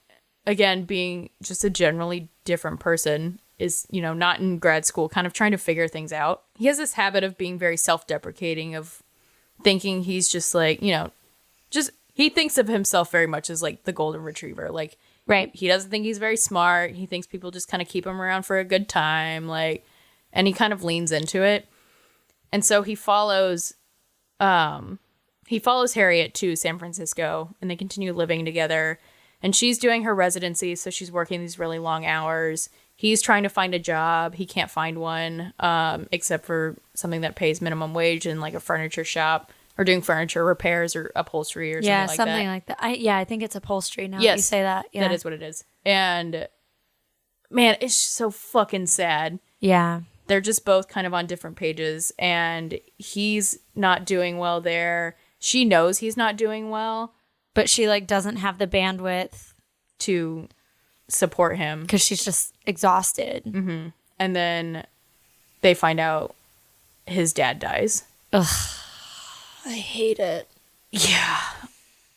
again, being just a generally different person, is, you know, not in grad school, kind of trying to figure things out. He has this habit of being very self-deprecating, of thinking he's just like, you know, just he thinks of himself very much as like the golden retriever. Like, Right. he doesn't think he's very smart. He thinks people just kind of keep him around for a good time. Like, and he kind of leans into it. And so he follows Harriet to San Francisco, and they continue living together. And she's doing her residency, so she's working these really long hours. He's trying to find a job. He can't find one, except for something that pays minimum wage in like a furniture shop, or doing furniture repairs or upholstery or something like that. I think it's upholstery now. Yes, That you say that. Yeah. that is what it is. And man, it's so fucking sad. Yeah. They're just both kind of on different pages, and he's not doing well there. she knows he's not doing well But she like doesn't have the bandwidth to support him. because she's just exhausted. And then they find out his dad dies. Ugh. I hate it. Yeah.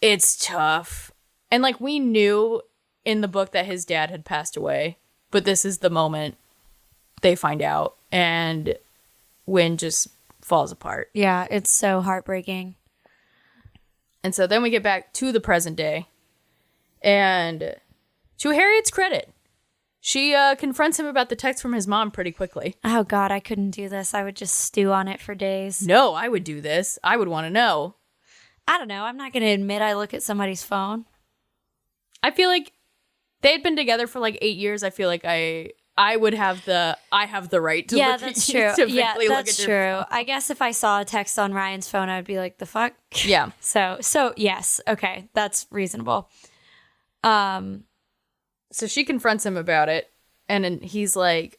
It's tough. And like we knew in the book that his dad had passed away, but this is the moment they find out and Wynn just falls apart. Yeah, it's so heartbreaking. And so then we get back to the present day. And to Harriet's credit, she confronts him about the text from his mom pretty quickly. Oh God, I couldn't do this. I would just stew on it for days. No, I would do this. I would want to know. I don't know. I'm not going to admit I look at somebody's phone. I feel like they had been together for like 8 years. I feel like I would have the right to Yeah, look that's at true. to Yeah, quickly that's look at your true. I guess if I saw a text on Ryan's phone, I'd be like, the fuck? Yeah. So yes. Okay. That's reasonable. So she confronts him about it, and then he's like,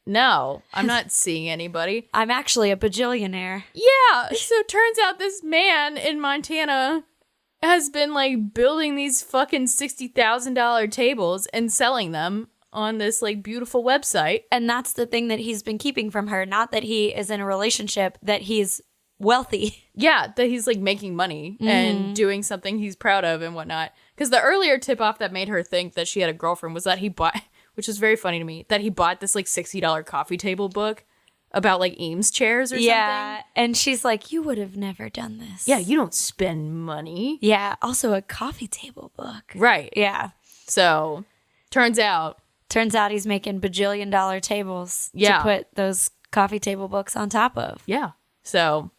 no, I'm not seeing anybody. I'm actually a bajillionaire. Yeah. So it turns out this man in Montana has been like building these fucking $60,000 tables and selling them on this like beautiful website. And that's the thing that he's been keeping from her. Not that he is in a relationship, that he's wealthy. Yeah, that he's like making money and doing something he's proud of and whatnot. Because the earlier tip off that made her think that she had a girlfriend was that he bought, which is very funny to me, that he bought this like $60 coffee table book about like Eames chairs or Yeah. something. And she's like, you would have never done this. Yeah, you don't spend money. Yeah. Also a coffee table book. Right. Yeah. So turns out He's making bajillion-dollar tables Yeah. to put those coffee table books on top of. yeah. So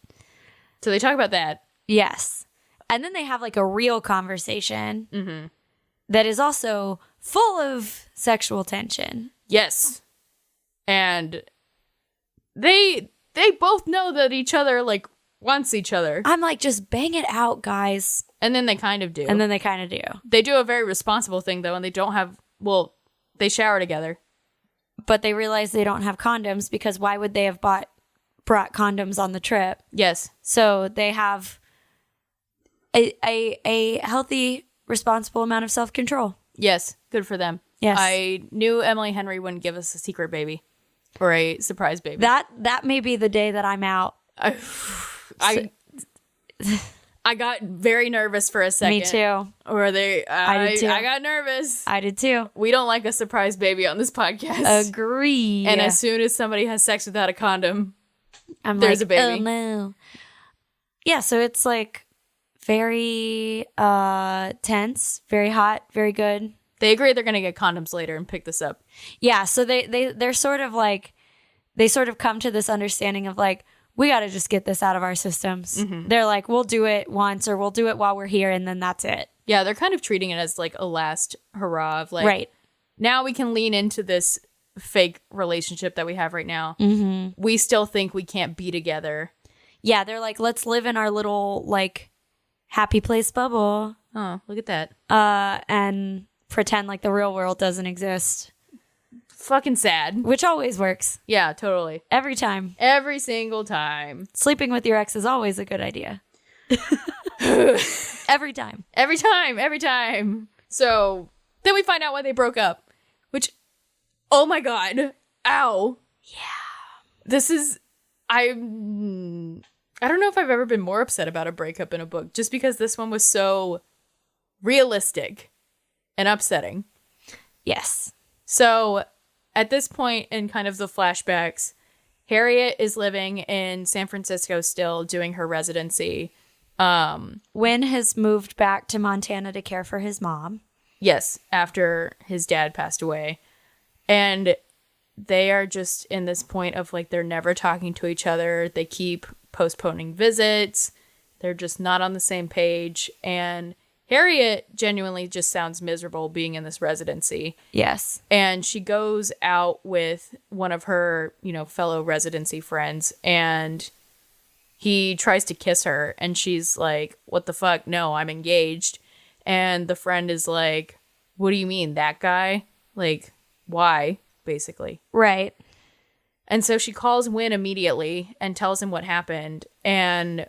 they talk about that. Yes. And then they have like a real conversation that is also full of sexual tension. Yes. And they both know that each other like wants each other. I'm like, just bang it out, guys. And then they kind of do. And then they kind of do. They do a very responsible thing though, and they don't have they shower together. But they realize they don't have condoms because why would they have brought condoms on the trip? Yes. So they have a healthy, responsible amount of self-control. Yes. Good for them. Yes. I knew Emily Henry wouldn't give us a secret baby or a surprise baby. That may be the day that I'm out. I got very nervous for a second. Me too. Or I did too. I got nervous. I did too. We don't like a surprise baby on this podcast. Agree. And as soon as somebody has sex without a condom, I'm there's like, a baby. oh no. Yeah, so it's like very tense, very hot, very good. they agree they're going to get condoms later and pick this up. Yeah, so they're sort of like, they sort of come to this understanding of like, we got to just get this out of our systems. Mm-hmm. They're like, we'll do it once or we'll do it while we're here and then that's it. Yeah, they're kind of treating it as like a last hurrah of like, Right. now we can lean into this fake relationship that we have right now. Mm-hmm. We still think we can't be together. Yeah, they're like, let's live in our little like happy place bubble Oh, look at that. and pretend like the real world doesn't exist, Fucking sad. which always works. Yeah, totally. Every time. Every single time. Sleeping with your ex is always a good idea. Every time. Every time. Every time. So then we find out why they broke up, which, oh my God. Ow. Yeah. This is, I don't know if I've ever been more upset about a breakup in a book, just because this one was so realistic and upsetting. Yes. So at this point in kind of the flashbacks, Harriet is living in San Francisco still, doing her residency. Wynn has moved back to Montana to care for his mom. Yes, after his dad passed away. And they are just in this point of like they're never talking to each other. They keep postponing visits. They're just not on the same page. And Harriet genuinely just sounds miserable being in this residency. Yes. And she goes out with one of her, fellow residency friends, and he tries to kiss her, and she's like, what the fuck? No, I'm engaged. And the friend is like, what do you mean, that guy? Like, why? Basically. Right. And so she calls Wynn immediately and tells him what happened. And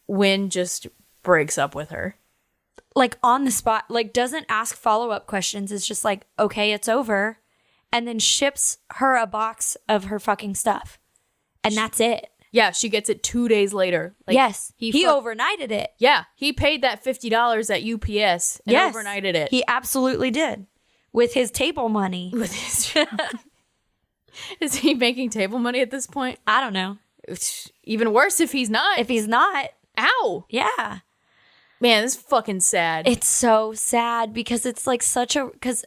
Wynn just breaks up with her. Like on the spot, like doesn't ask follow-up questions. It's just like, okay, it's over. And then ships her a box of her fucking stuff. And that's it. Yeah, she gets it 2 days later. Like, yes. He overnighted it. Yeah, he paid that $50 at UPS and overnighted it. He absolutely did. With his table money. With his Is he making table money at this point? I don't know. It's even worse if he's not. If he's not. Ow. Yeah. Man, this is fucking sad. It's so sad because it's like because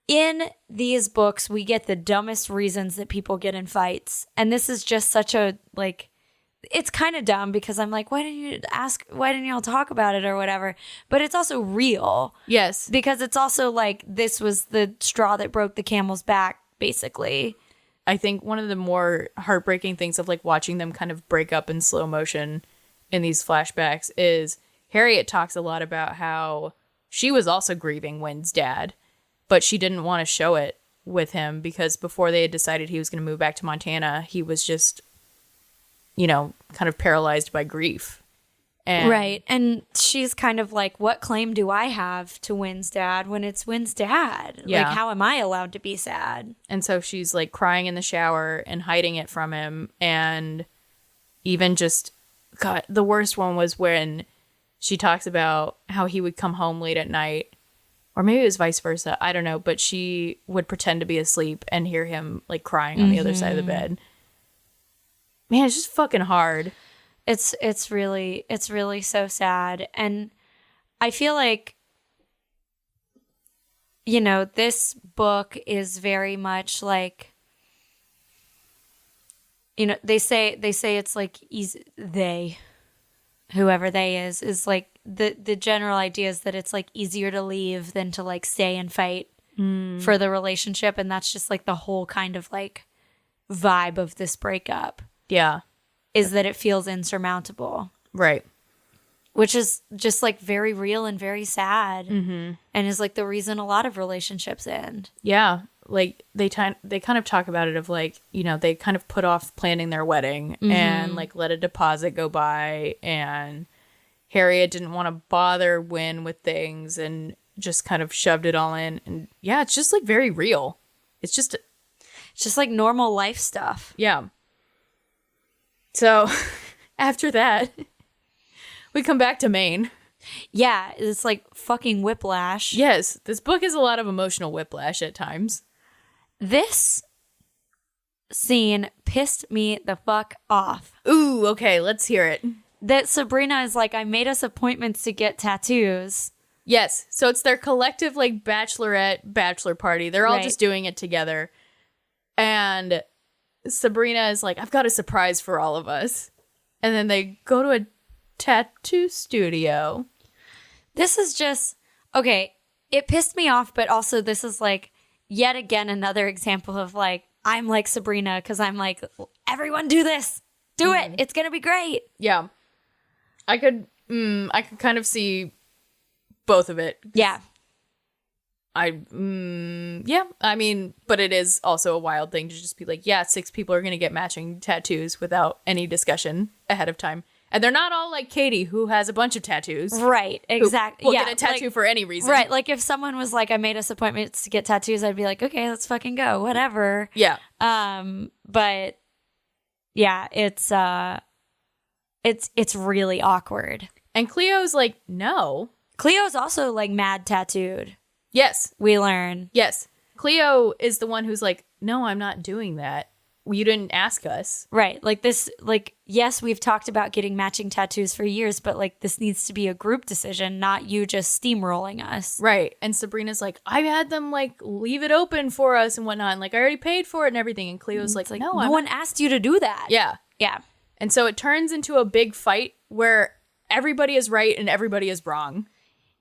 in these books, we get the dumbest reasons that people get in fights. And this is just such a, like, it's kind of dumb because I'm like, why didn't y'all talk about it or whatever? But it's also real. Yes. Because it's also like, this was the straw that broke the camel's back, basically. I think one of the more heartbreaking things of like watching them kind of break up in slow motion in these flashbacks is Harriet talks a lot about how she was also grieving Wynn's dad, but she didn't want to show it with him because before they had decided he was going to move back to Montana, he was just, you know, kind of paralyzed by grief. And right. And she's kind of like, what claim do I have to Wynn's dad when it's Wynn's dad? Yeah. Like, how am I allowed to be sad? And so she's like crying in the shower and hiding it from him. And even just, God, the worst one was when she talks about how he would come home late at night. Or maybe it was vice versa. I don't know. But she would pretend to be asleep and hear him like crying on the other side of the bed. Man, it's just fucking hard. It's really so sad. And I feel like, you know, this book is very much like, you know, they say it's like easy, whoever they is like the general idea is that it's like easier to leave than to like stay and fight for the relationship. And that's just like the whole kind of like vibe of this breakup. Yeah. Is that it feels insurmountable. Right. Which is just like very real and very sad. Mm-hmm. And is like the reason a lot of relationships end. Yeah. Like they kind of talk about it of like, you know, they kind of put off planning their wedding and like let a deposit go by, and Harriet didn't want to bother Wynn with things and just kind of shoved it all in. And yeah, it's just like very real. It's just like normal life stuff. Yeah. So after that, we come back to Maine. Yeah, it's like fucking whiplash. Yes, this book is a lot of emotional whiplash at times. This scene pissed me the fuck off. Ooh, okay, let's hear it. That Sabrina is like, I made us appointments to get tattoos. Yes, so it's their collective like bachelor party. They're all just doing it together. And Sabrina is like, I've got a surprise for all of us. And then they go to a tattoo studio. This is just, okay, it pissed me off, but also this is like, yet again, another example of like, I'm like Sabrina because I'm like, everyone do this. Do it. It's going to be great. Yeah. I could kind of see both of it. Yeah. Yeah, I mean, but it is also a wild thing to just be like, yeah, 6 people are going to get matching tattoos without any discussion ahead of time. And they're not all like Katie, who has a bunch of tattoos. Right, exactly. Will get a tattoo for any reason. Right, like if someone was like, I made us appointments to get tattoos, I'd be like, okay, let's fucking go, whatever. Yeah. But yeah, it's really awkward. And Cleo's like, no. Cleo's also like mad tattooed. Yes. We learn. Yes. Cleo is the one who's like, no, I'm not doing that. You didn't ask us. Right. Like this, like, yes, we've talked about getting matching tattoos for years, but like this needs to be a group decision, not you just steamrolling us. Right. And Sabrina's like, I had them like leave it open for us and whatnot. And like, I already paid for it and everything. And Cleo's like, no, no one asked you to do that. Yeah. Yeah. And so it turns into a big fight where everybody is right and everybody is wrong.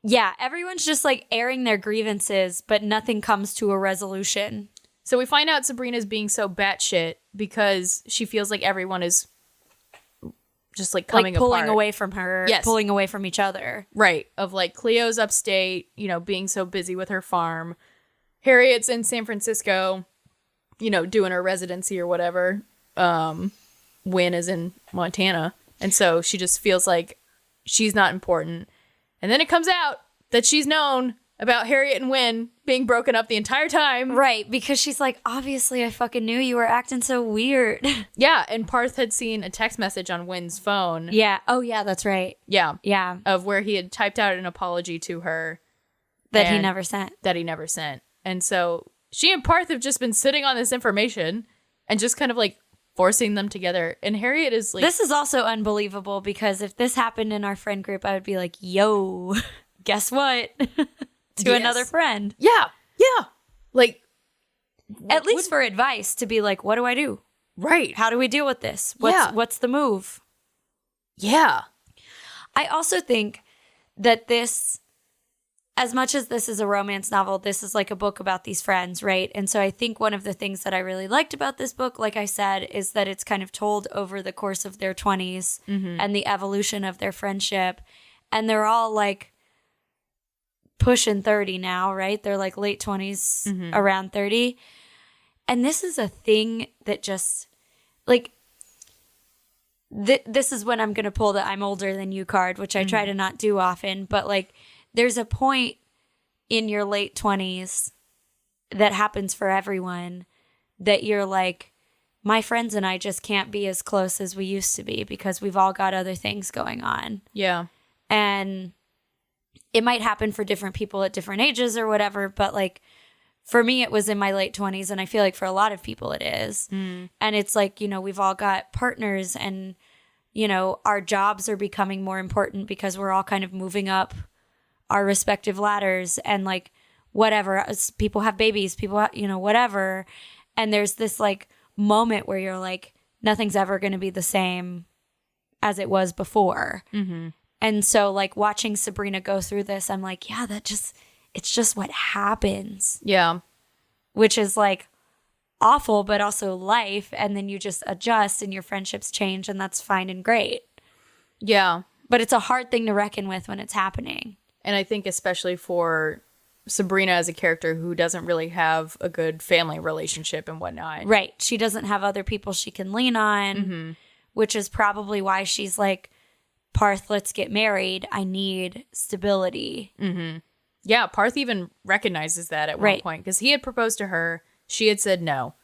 Yeah, everyone's just like airing their grievances, but nothing comes to a resolution. So we find out Sabrina's being so batshit because she feels like everyone is just like coming like pulling apart. away from her, Yes. pulling away from each other. Right. Of like Cleo's upstate, you know, being so busy with her farm. Harriet's in San Francisco, you know, doing her residency or whatever. Wynn is in Montana. And so she just feels like she's not important. And then it comes out that she's known about Harriet and Wynn being broken up the entire time. Right, because she's like, obviously I fucking knew you were acting so weird. Yeah, and Parth had seen a text message on Wynn's phone. Yeah. Oh, yeah, that's right. Yeah. Yeah. Of where he had typed out an apology to her. That he and- never sent. That he never sent. And so she and Parth have just been sitting on this information and just kind of like forcing them together. And Harriet is like... This is also unbelievable because if this happened in our friend group, I would be like, yo, guess what? To Yes. another friend. Yeah. Yeah. Like... At least for advice to be like, what do I do? Right. How do we deal with this? Yeah. What's the move? Yeah. I also think that this, as much as this is a romance novel, this is like a book about these friends, right? And so I think one of the things that I really liked about this book, like I said, is that it's kind of told over the course of their 20s and the evolution of their friendship. And they're all like pushing 30 now, right? They're like late 20s, around 30. And this is a thing that just like, this is when I'm going to pull the I'm older than you card, which I try to not do often. But like, there's a point in your late 20s that happens for everyone that you're like, my friends and I just can't be as close as we used to be because we've all got other things going on. Yeah. And it might happen for different people at different ages or whatever. But like, for me, it was in my late 20s. And I feel like for a lot of people it is. And it's like, you know, we've all got partners and, you know, our jobs are becoming more important because we're all kind of moving up our respective ladders and like whatever. People have babies, people, you know, whatever. And there's this like moment where you're like, nothing's ever going to be the same as it was before. And so like watching Sabrina go through this, I'm like, yeah, it's just what happens, Yeah. which is like awful, but also life. And then you just adjust and your friendships change and that's fine and great. Yeah. But it's a hard thing to reckon with when it's happening. And I think especially for Sabrina as a character who doesn't really have a good family relationship and whatnot. Right. She doesn't have other people she can lean on, which is probably why she's like, Parth, let's get married. I need stability. Yeah, Parth even recognizes that at one Right. point because he had proposed to her. She had said no.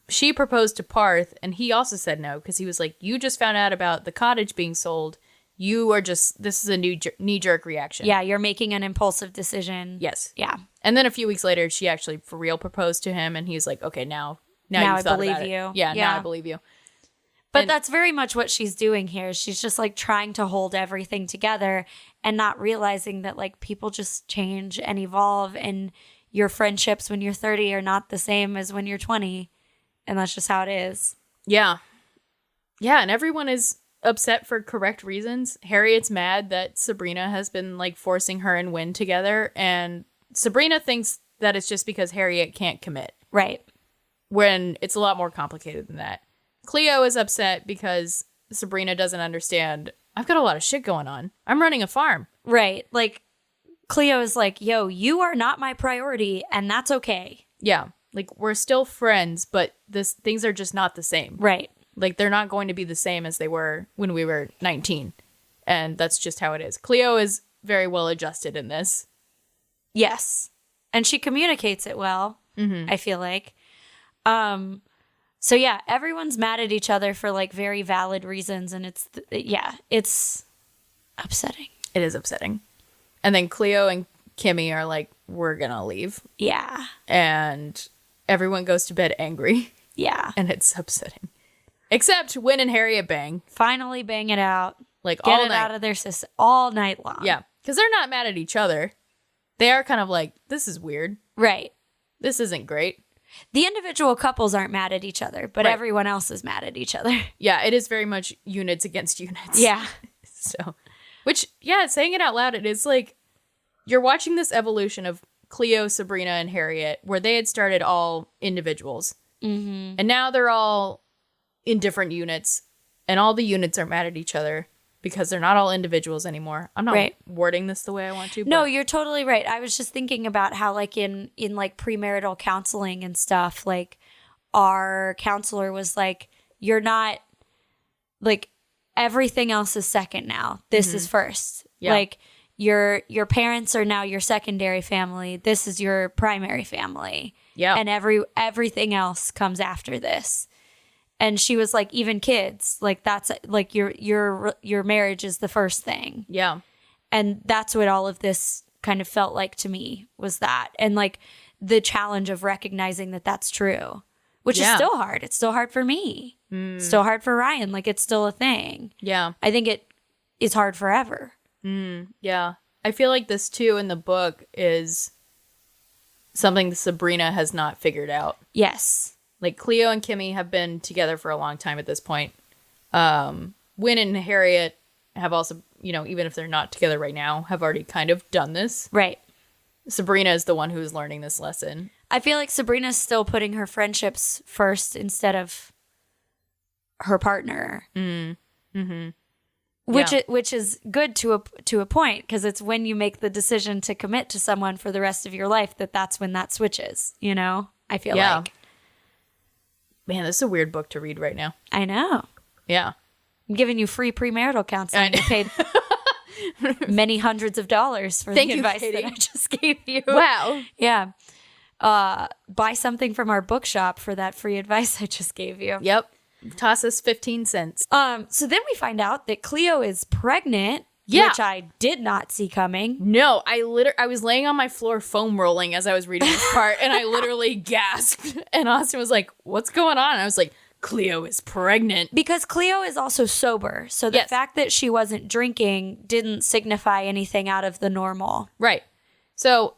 She proposed to Parth and he also said no because he was like, you just found out about the cottage being sold. You are just, this is a knee-jerk reaction. Yeah, you're making an impulsive decision. Yes. Yeah. And then a few weeks later, she actually for real proposed to him and he's like, okay, now Now you've I thought believe about it. you. Yeah, Yeah. now I believe you. But And- that's very much what she's doing here. She's just like trying to hold everything together and not realizing that like people just change and evolve and your friendships when you're 30 are not the same as when you're 20. And that's just how it is. Yeah. Yeah, and everyone is upset for correct reasons. Harriet's mad that Sabrina has been like forcing her and Wynn together, and Sabrina thinks that it's just because Harriet can't commit, Right. when it's a lot more complicated than that. Cleo is upset because Sabrina doesn't understand, I've got a lot of shit going on. I'm running a farm. Right. Like Cleo is like, yo, you are not my priority and that's okay. Yeah. Like we're still friends, but things are just not the same. Right. Like they're not going to be the same as they were when we were 19. And that's just how it is. Cleo is very well adjusted in this. Yes. And she communicates it well, I feel like. So yeah, everyone's mad at each other for like very valid reasons and it's upsetting. It is upsetting. And then Cleo and Kimmy are like, we're gonna leave. Yeah. And everyone goes to bed angry. Yeah. And it's upsetting. Except Wynn and Harriet bang. Finally bang it out. Like Get all it night. out of their system all night long. Yeah. Because they're not mad at each other. They are kind of like, this is weird. Right. This isn't great. The individual couples aren't mad at each other, but Right. everyone else is mad at each other. Yeah, it is very much units against units. Yeah. So, which, yeah, saying it out loud, it is like you're watching this evolution of Cleo, Sabrina, and Harriet, where they had started all individuals. Mm-hmm. And now they're all in different units, and all the units are mad at each other because they're not all individuals anymore. I'm not Right. wording this the way I want to. No, but you're totally right. I was just thinking about how like in like premarital counseling and stuff, like our counselor was like, you're not like everything else is second now. This is first. Yeah. Like your parents are now your secondary family. This is your primary family. Yeah. And everything else comes after this. And she was like, even kids, like that's like your marriage is the first thing. Yeah. And that's what all of this kind of felt like to me, was that. And like the challenge of recognizing that that's true, which is still hard. It's still hard for me. It's still hard for Ryan. Like it's still a thing. Yeah. I think it is hard forever. Yeah. I feel like this too in the book is something that Sabrina has not figured out. Yes. Like Cleo and Kimmy have been together for a long time at this point. Wynn and Harriet have also, even if they're not together right now, have already kind of done this. Right. Sabrina is the one who's learning this lesson. I feel like Sabrina's still putting her friendships first instead of her partner. Which is good to a point, because it's when you make the decision to commit to someone for the rest of your life that's when that switches, I feel like. Man, this is a weird book to read right now. I know. Yeah. I'm giving you free premarital counseling. I paid many hundreds of dollars for Thank the you, advice Katie. that I just gave you. Wow. Yeah. Buy something from our bookshop for that free advice I just gave you. Yep. Toss us 15 cents. So then we find out that Cleo is pregnant, Yeah. which I did not see coming. No, I was laying on my floor foam rolling as I was reading this part, and I literally gasped. And Austin was like, "What's going on?" And I was like, "Cleo is pregnant." Because Cleo is also sober. So the fact that she wasn't drinking didn't signify anything out of the normal. Right. So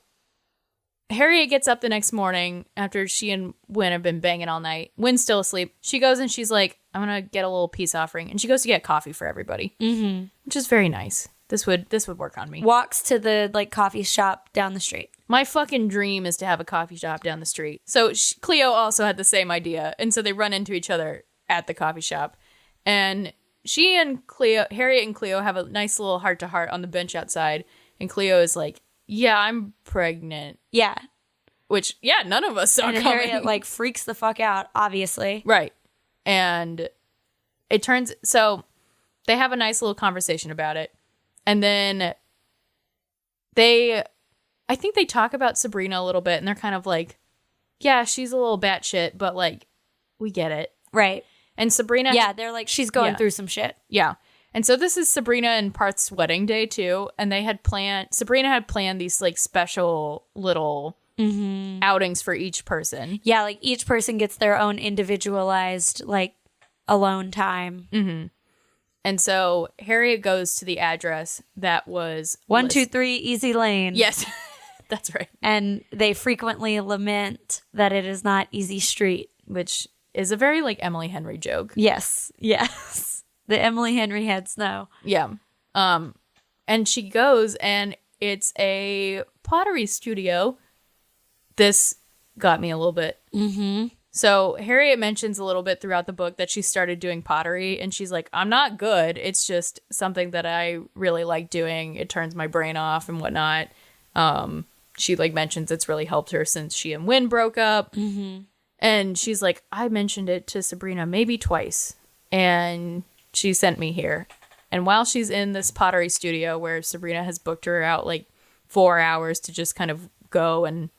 Harriet gets up the next morning after she and Wynn have been banging all night. Wynn's still asleep. She goes and she's like, "I'm going to get a little peace offering." And she goes to get coffee for everybody, which is very nice. This would work on me. Walks to the coffee shop down the street. My fucking dream is to have a coffee shop down the street. So Cleo also had the same idea. And so they run into each other at the coffee shop. And Harriet and Cleo have a nice little heart-to-heart on the bench outside. And Cleo is like, "Yeah, I'm pregnant." Yeah. Which, none of us saw And coming. Harriet freaks the fuck out, obviously. Right. And so they have a nice little conversation about it. And then I think they talk about Sabrina a little bit, and they're kind of like, "Yeah, she's a little batshit, but we get it." Right. And Sabrina. Yeah, they're like, she's going through some shit. Yeah. And so this is Sabrina and Parth's wedding day too. And Sabrina had planned these special little outings for each person. Yeah, each person gets their own individualized alone time. And so Harriet goes to the address that was 123 Easy Lane. Yes, that's right. And they frequently lament that it is not Easy Street. Which is a very Emily Henry joke. Yes. Yes. The Emily Henry had snow. Yeah. And she goes and it's a pottery studio. This got me a little bit. So Harriet mentions a little bit throughout the book that she started doing pottery, and she's like, "I'm not good. It's just something that I really like doing. It turns my brain off and whatnot." She mentions it's really helped her since she and Wynn broke up. And she's like, "I mentioned it to Sabrina maybe twice, and she sent me here." And while she's in this pottery studio where Sabrina has booked her out 4 hours to just kind of go and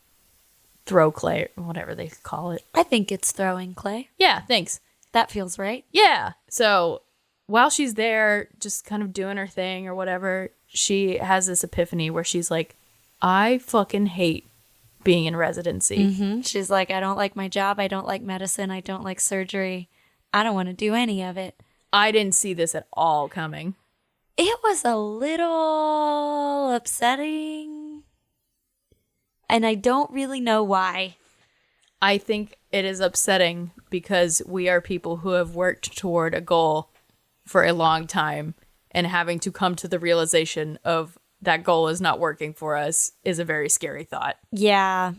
throw clay, or whatever they call it. I think it's throwing clay. Yeah, thanks. That feels right. Yeah. So while she's there, just kind of doing her thing or whatever, she has this epiphany where she's like, "I fucking hate being in residency." She's like, "I don't like my job. I don't like medicine. I don't like surgery. I don't want to do any of it." I didn't see this at all coming. It was a little upsetting. And I don't really know why. I think it is upsetting because we are people who have worked toward a goal for a long time, and having to come to the realization of that goal is not working for us is a very scary thought. Yeah.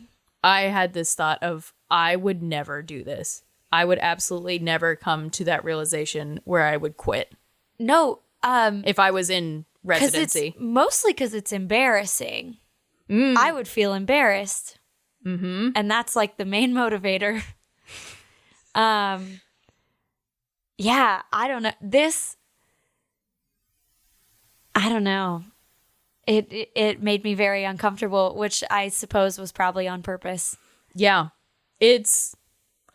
I had this thought of, I would never do this. I would absolutely never come to that realization where I would quit. No. If I was in residency. Mostly because it's embarrassing. I would feel embarrassed. And that's the main motivator. Yeah, I don't know. I don't know. It made me very uncomfortable, which I suppose was probably on purpose. Yeah.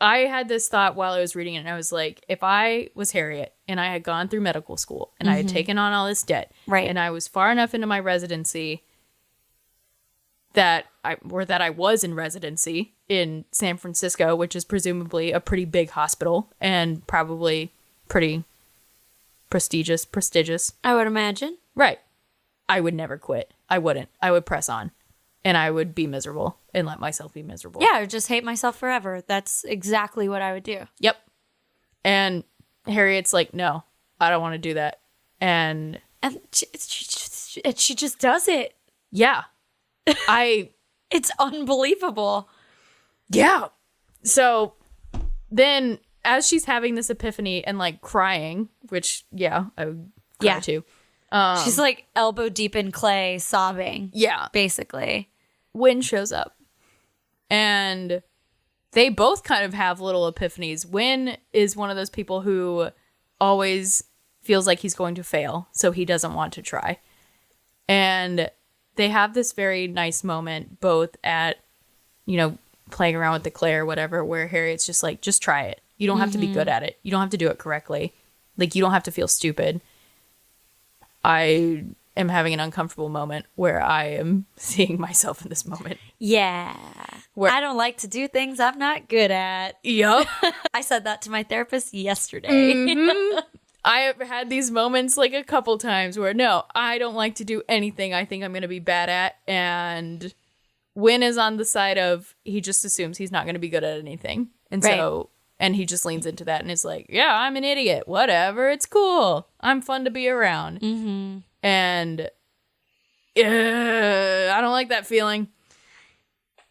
I had this thought while I was reading it, and I was like, if I was Harriet and I had gone through medical school and I had taken on all this debt, Right. and I was far enough into my residency that I was in residency in San Francisco, which is presumably a pretty big hospital and probably pretty prestigious. I would imagine. Right. I would never quit. I wouldn't. I would press on. And I would be miserable and let myself be miserable. Yeah, I would just hate myself forever. That's exactly what I would do. Yep. And Harriet's like, no, I don't want to do that. And she just does it. yeah, It's unbelievable. yeah. So then as she's having this epiphany and like crying, which, yeah, I would cry Yeah. too. She's like elbow deep in clay, sobbing, Yeah. basically. Wynn shows up. And they both kind of have little epiphanies. Wynn is one of those people who always feels like he's going to fail, so he doesn't want to try. And they have this very nice moment, both at, playing around with the clay or whatever, where Harriet's just like, just try it. You don't have to be good at it. You don't have to do it correctly. Like, you don't have to feel stupid. I am having an uncomfortable moment where I am seeing myself in this moment. Yeah. I don't like to do things I'm not good at. Yup. I said that to my therapist yesterday. I have had these moments like a couple times where, no, I don't like to do anything I think I'm going to be bad at. And Wynn is on the side of, he just assumes he's not going to be good at anything. And so, and he just leans into that and is like, yeah, I'm an idiot. Whatever. It's cool. I'm fun to be around. Mm-hmm. And I don't like that feeling.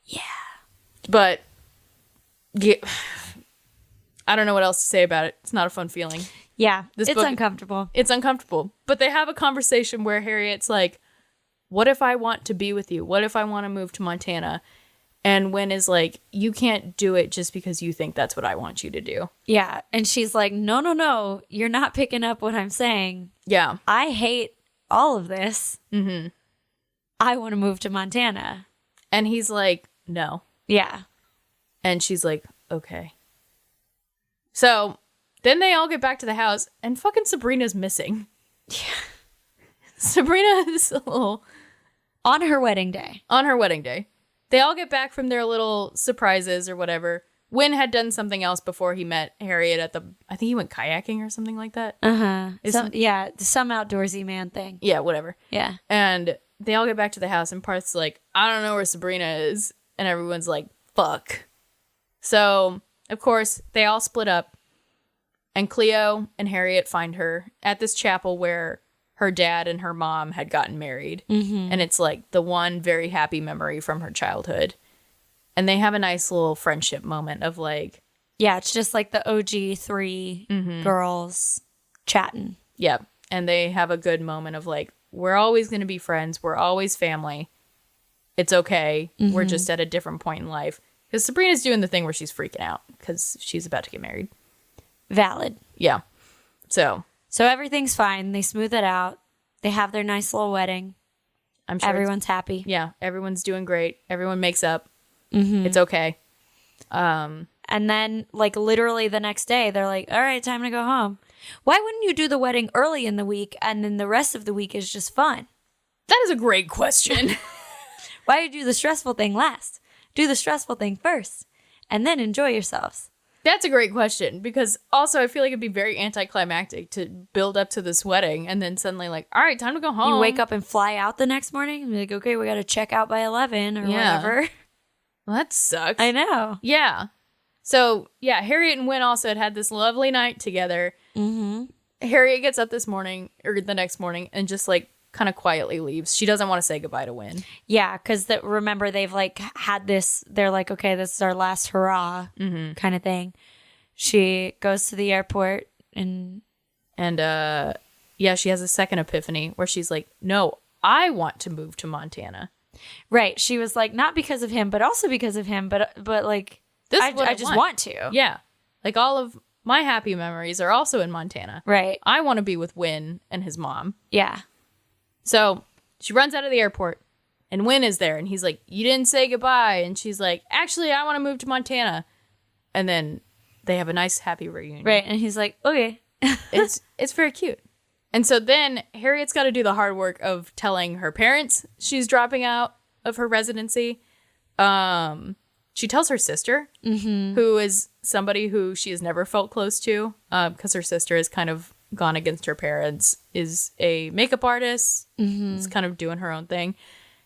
Yeah. But yeah, I don't know what else to say about it. It's not a fun feeling. Yeah. This it's book- uncomfortable. It's uncomfortable. But they have a conversation where Harriet's like, what if I want to be with you? What if I want to move to Montana? And Wynn is like, you can't do it just because you think that's what I want you to do. Yeah. And she's like, no. You're not picking up what I'm saying. Yeah. I hate all of this. Mm-hmm. I want to move to Montana. And he's like, no. Yeah. And she's like, okay. So then they all get back to the house and fucking Sabrina's missing. Yeah. Sabrina is a little... On her wedding day. On her wedding day. They all get back from their little surprises or whatever. Wynn had done something else before he met Harriet at the... I think he went kayaking or something like that. Uh-huh. Some outdoorsy man thing. Yeah, whatever. Yeah. And they all get back to the house and Parth's like, I don't know where Sabrina is. And everyone's like, fuck. So, of course, they all split up. And Cleo and Harriet find her at this chapel where her dad and her mom had gotten married. Mm-hmm. And it's like the one very happy memory from her childhood. And they have a nice little friendship moment of like... Yeah, it's just like the OG 3 girls chatting. Yeah. And they have a good moment of like, we're always going to be friends. We're always family. It's okay. Mm-hmm. We're just at a different point in life. Because Sabrina's doing the thing where she's freaking out because she's about to get married. Valid. Yeah. So everything's fine. They smooth it out. They have their nice little wedding. I'm sure everyone's happy. Yeah. Everyone's doing great. Everyone makes up. Mm-hmm. It's okay. And then, like, literally the next day, they're like, all right, time to go home. Why wouldn't you do the wedding early in the week and then the rest of the week is just fun? That is a great question. Why do you do the stressful thing last? Do the stressful thing first and then enjoy yourselves. That's a great question because also I feel like it'd be very anticlimactic to build up to this wedding and then suddenly like, all right, time to go home. You wake up and fly out the next morning and be like, okay, we got to check out by 11 or whatever. Well, that sucks. I know. Yeah. So, yeah, Harriet and Wynn also had this lovely night together. Mm-hmm. Harriet gets up this morning or the next morning and just like kind of quietly leaves. She doesn't want to say goodbye to Wynn. Yeah, because remember they've like had this, they're like, okay, this is our last hurrah kind of thing. She goes to the airport and yeah, she has a second epiphany where she's like, no, I want to move to Montana. Right. She was like, not because of him, but also because of him, but like, this I just want to. Yeah. Like all of my happy memories are also in Montana. Right. I want to be with Wynn and his mom. Yeah. So she runs out of the airport, and Win is there, and he's like, "You didn't say goodbye." And she's like, "Actually, I want to move to Montana." And then they have a nice, happy reunion. Right. And he's like, okay. It's very cute. And so then Harriet's got to do the hard work of telling her parents she's dropping out of her residency. She tells her sister, who is somebody who she has never felt close to, because her sister has kind of gone against her parents, is a makeup artist, is kind of doing her own thing.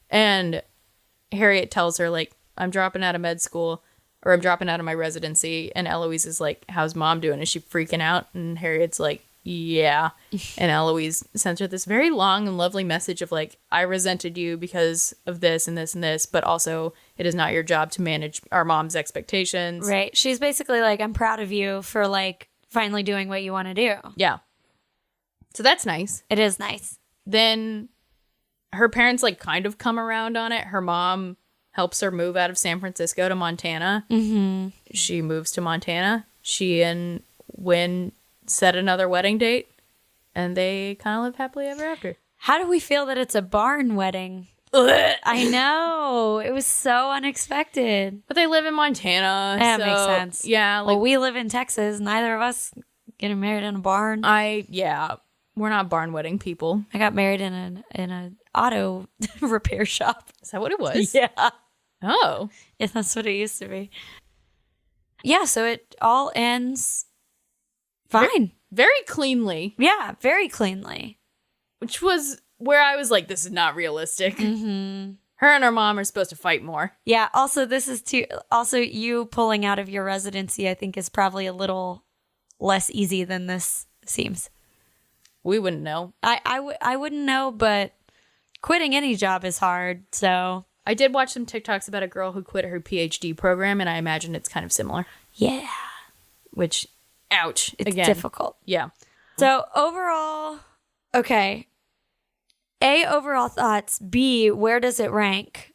And Harriet tells her, like, I'm dropping out of med school, or I'm dropping out of my residency. And Eloise is like, how's mom doing? Is she freaking out? And Harriet's like, yeah. And Eloise sends her this very long and lovely message of like, I resented you because of this and this and this, but also it is not your job to manage our mom's expectations. Right. She's basically like, I'm proud of you for like finally doing what you want to do. Yeah. So that's nice. It is nice. Then her parents like kind of come around on it. Her mom helps her move out of San Francisco to Montana. Mm-hmm. She moves to Montana. She and Win set another wedding date, and they kind of live happily ever after. How do we feel that it's a barn wedding? I know. It was so unexpected. But they live in Montana. That makes sense. Yeah. Like, Well, we live in Texas. Neither of us getting married in a barn. we're not barn wedding people. I got married in an auto repair shop. Is that what it was? Yeah. Oh. Yeah, that's what it used to be. Yeah, so it all ends fine. Very cleanly, Yeah, very cleanly. which was where I was like, this is not realistic. Mm-hmm. Her and her mom are supposed to fight more. Yeah, also this is too also you pulling out of your residency I think is probably a little less easy than this seems. We wouldn't know. I wouldn't know, but quitting any job is hard, so I did watch some TikToks about a girl who quit her PhD program, and I imagine it's kind of similar. yeah, Which, ouch. it's Again. difficult. Yeah. So overall, okay. A, overall thoughts. B, where does it rank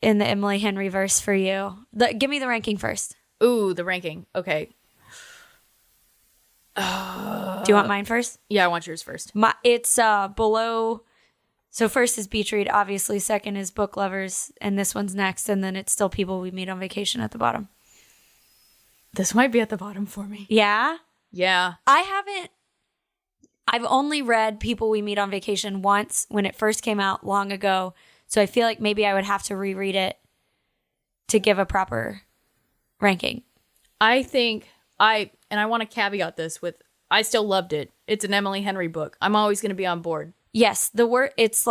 in the Emily Henry verse for you? Give me the ranking first. Ooh, the ranking. Okay. Do you want mine first? Yeah, I want yours first. It's below. So first is Beach Read, obviously. Second is Book Lovers, and this one's next. And then it's still People We Meet on Vacation at the bottom. This might be at the bottom for me. Yeah? Yeah. I've only read People We Meet on Vacation once when it first came out long ago. So I feel like maybe I would have to reread it to give a proper ranking. I think I want to caveat this with, I still loved it. It's an Emily Henry book. I'm always going to be on board. Yes, it's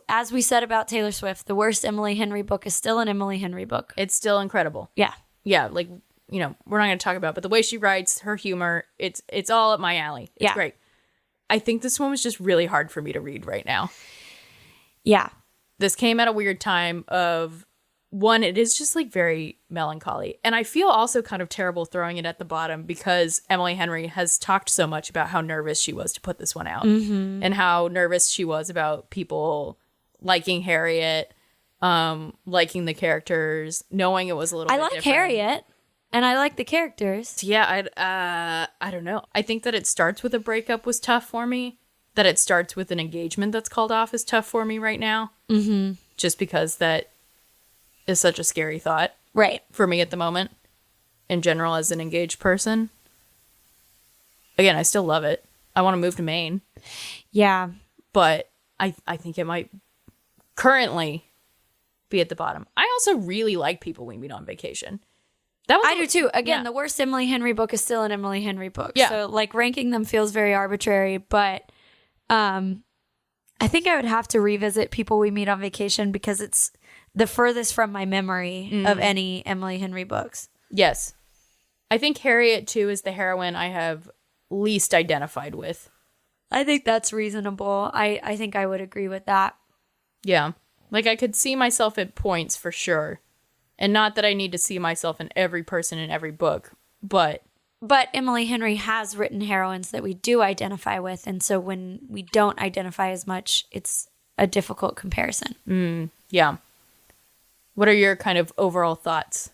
as we said about Taylor Swift, the worst Emily Henry book is still an Emily Henry book. It's still incredible. Yeah. Yeah, like, you know, we're not going to talk about it, but the way she writes, her humor, it's all up my alley. It's great. I think this one was just really hard for me to read right now. Yeah. This came at a weird time of, one, it is just like very melancholy. And I feel also kind of terrible throwing it at the bottom because Emily Henry has talked so much about how nervous she was to put this one out and how nervous she was about people liking Harriet, liking the characters, knowing it was a little bit different. Harriet and I like the characters. Yeah, I don't know. I think that it starts with a breakup was tough for me. That it starts with an engagement that's called off is tough for me right now. Mm-hmm. Just because that is such a scary thought. Right. For me at the moment. In general, as an engaged person. Again, I still love it. I want to move to Maine. Yeah. But I think it might currently be at the bottom. I also really like People We Meet on Vacation. I do too. Again, the worst Emily Henry book is still an Emily Henry book. Yeah. So like ranking them feels very arbitrary, but I think I would have to revisit People We Meet on Vacation because it's the furthest from my memory of any Emily Henry books. Yes. I think Harriet, too, is the heroine I have least identified with. I think that's reasonable. I think I would agree with that. Yeah. Like, I could see myself at points for sure. And not that I need to see myself in every person in every book, but Emily Henry has written heroines that we do identify with, and so when we don't identify as much, it's a difficult comparison. Yeah. What are your kind of overall thoughts?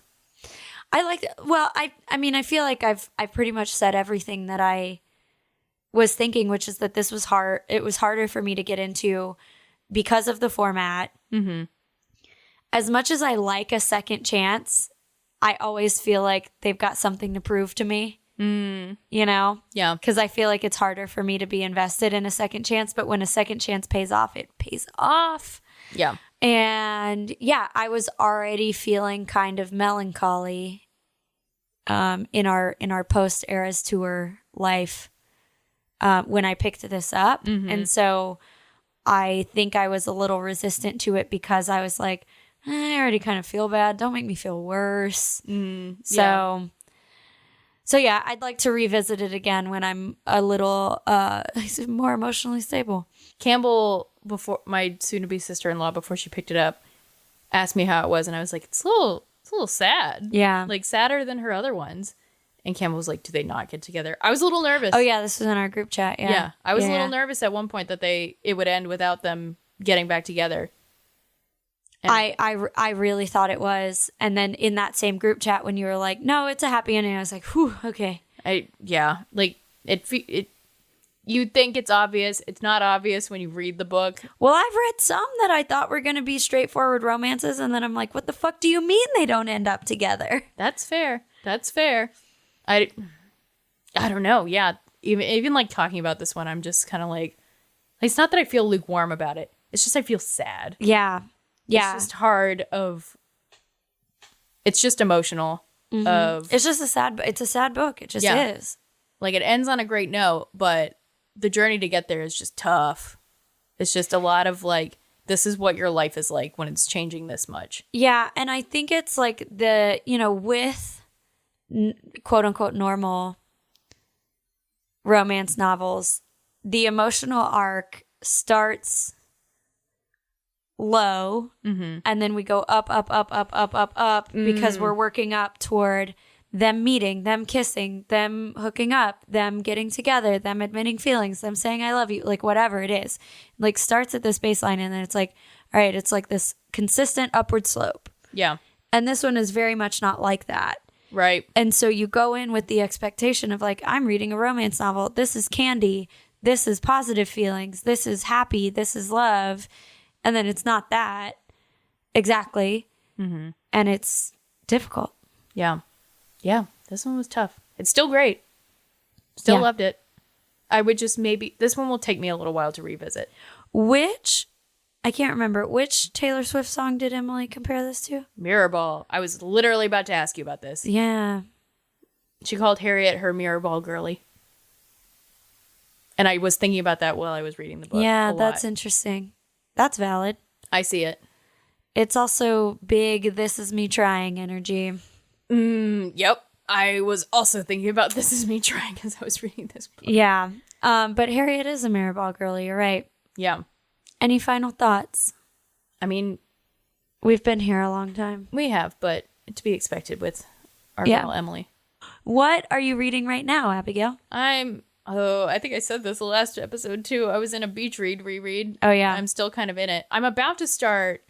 I like. Well, I mean, I feel like I've pretty much said everything that I was thinking, which is that this was hard. It was harder for me to get into because of the format. Mm-hmm. As much as I like a second chance, I always feel like they've got something to prove to me. You know? Yeah. Because I feel like it's harder for me to be invested in a second chance. But when a second chance pays off, it pays off. Yeah. And yeah, I was already feeling kind of melancholy in our post Eras Tour life when I picked this up. Mm-hmm. And so I think I was a little resistant to it because I was like, I already kind of feel bad. Don't make me feel worse. So yeah, I'd like to revisit it again when I'm a little more emotionally stable. Campbell, before my soon-to-be sister-in-law, before she picked it up, asked me how it was, and I was like, it's a little sad. Yeah. Like, sadder than her other ones. And Campbell was like, do they not get together? I was a little nervous. Oh yeah, this was in our group chat. Yeah, I was a little nervous at one point that it would end without them getting back together. And I really thought it was. And then in that same group chat when you were like, no, it's a happy ending, I was like, whew, okay. Like it you'd think it's obvious. It's not obvious when you read the book. Well, I've read some that I thought were going to be straightforward romances, and then I'm like, what the fuck do you mean they don't end up together? That's fair. I don't know. Yeah. Even like talking about this one, I'm just kind of like, it's not that I feel lukewarm about it. It's just I feel sad. Yeah. Yeah. It's just hard it's just emotional. It's just it's a sad book. It just is. Like, it ends on a great note, but the journey to get there is just tough. It's just a lot of like, this is what your life is like when it's changing this much. Yeah. And I think it's like with quote unquote normal romance novels, the emotional arc starts low and then we go up because we're working up toward them meeting, them kissing, them hooking up, them getting together, them admitting feelings, them saying I love you, like whatever it is, like starts at this baseline and then it's like, all right, it's like this consistent upward slope. Yeah. And this one is very much not like that. Right. And so you go in with the expectation of like, I'm reading a romance novel. This is candy. This is positive feelings. This is happy. This is love. And then it's not that exactly. And it's difficult. Yeah. Yeah. This one was tough. It's still great. Still loved it. I would just this one will take me a little while to revisit. I can't remember. Which Taylor Swift song did Emily compare this to? Mirrorball. I was literally about to ask you about this. Yeah. She called Harriet her Mirrorball girly. And I was thinking about that while I was reading the book. Yeah, that's interesting. That's valid. I see it. It's also big, this is me trying energy. Yep. I was also thinking about This Is Me Trying as I was reading this book. Yeah. But Harriet is a Mirrorball girly, you're right. Yeah. Any final thoughts? I mean, we've been here a long time. We have, but to be expected with our girl Emily. What are you reading right now, Abigail? I think I said this the last episode too. I was in a beach reread. Oh, yeah. I'm still kind of in it. I'm about to start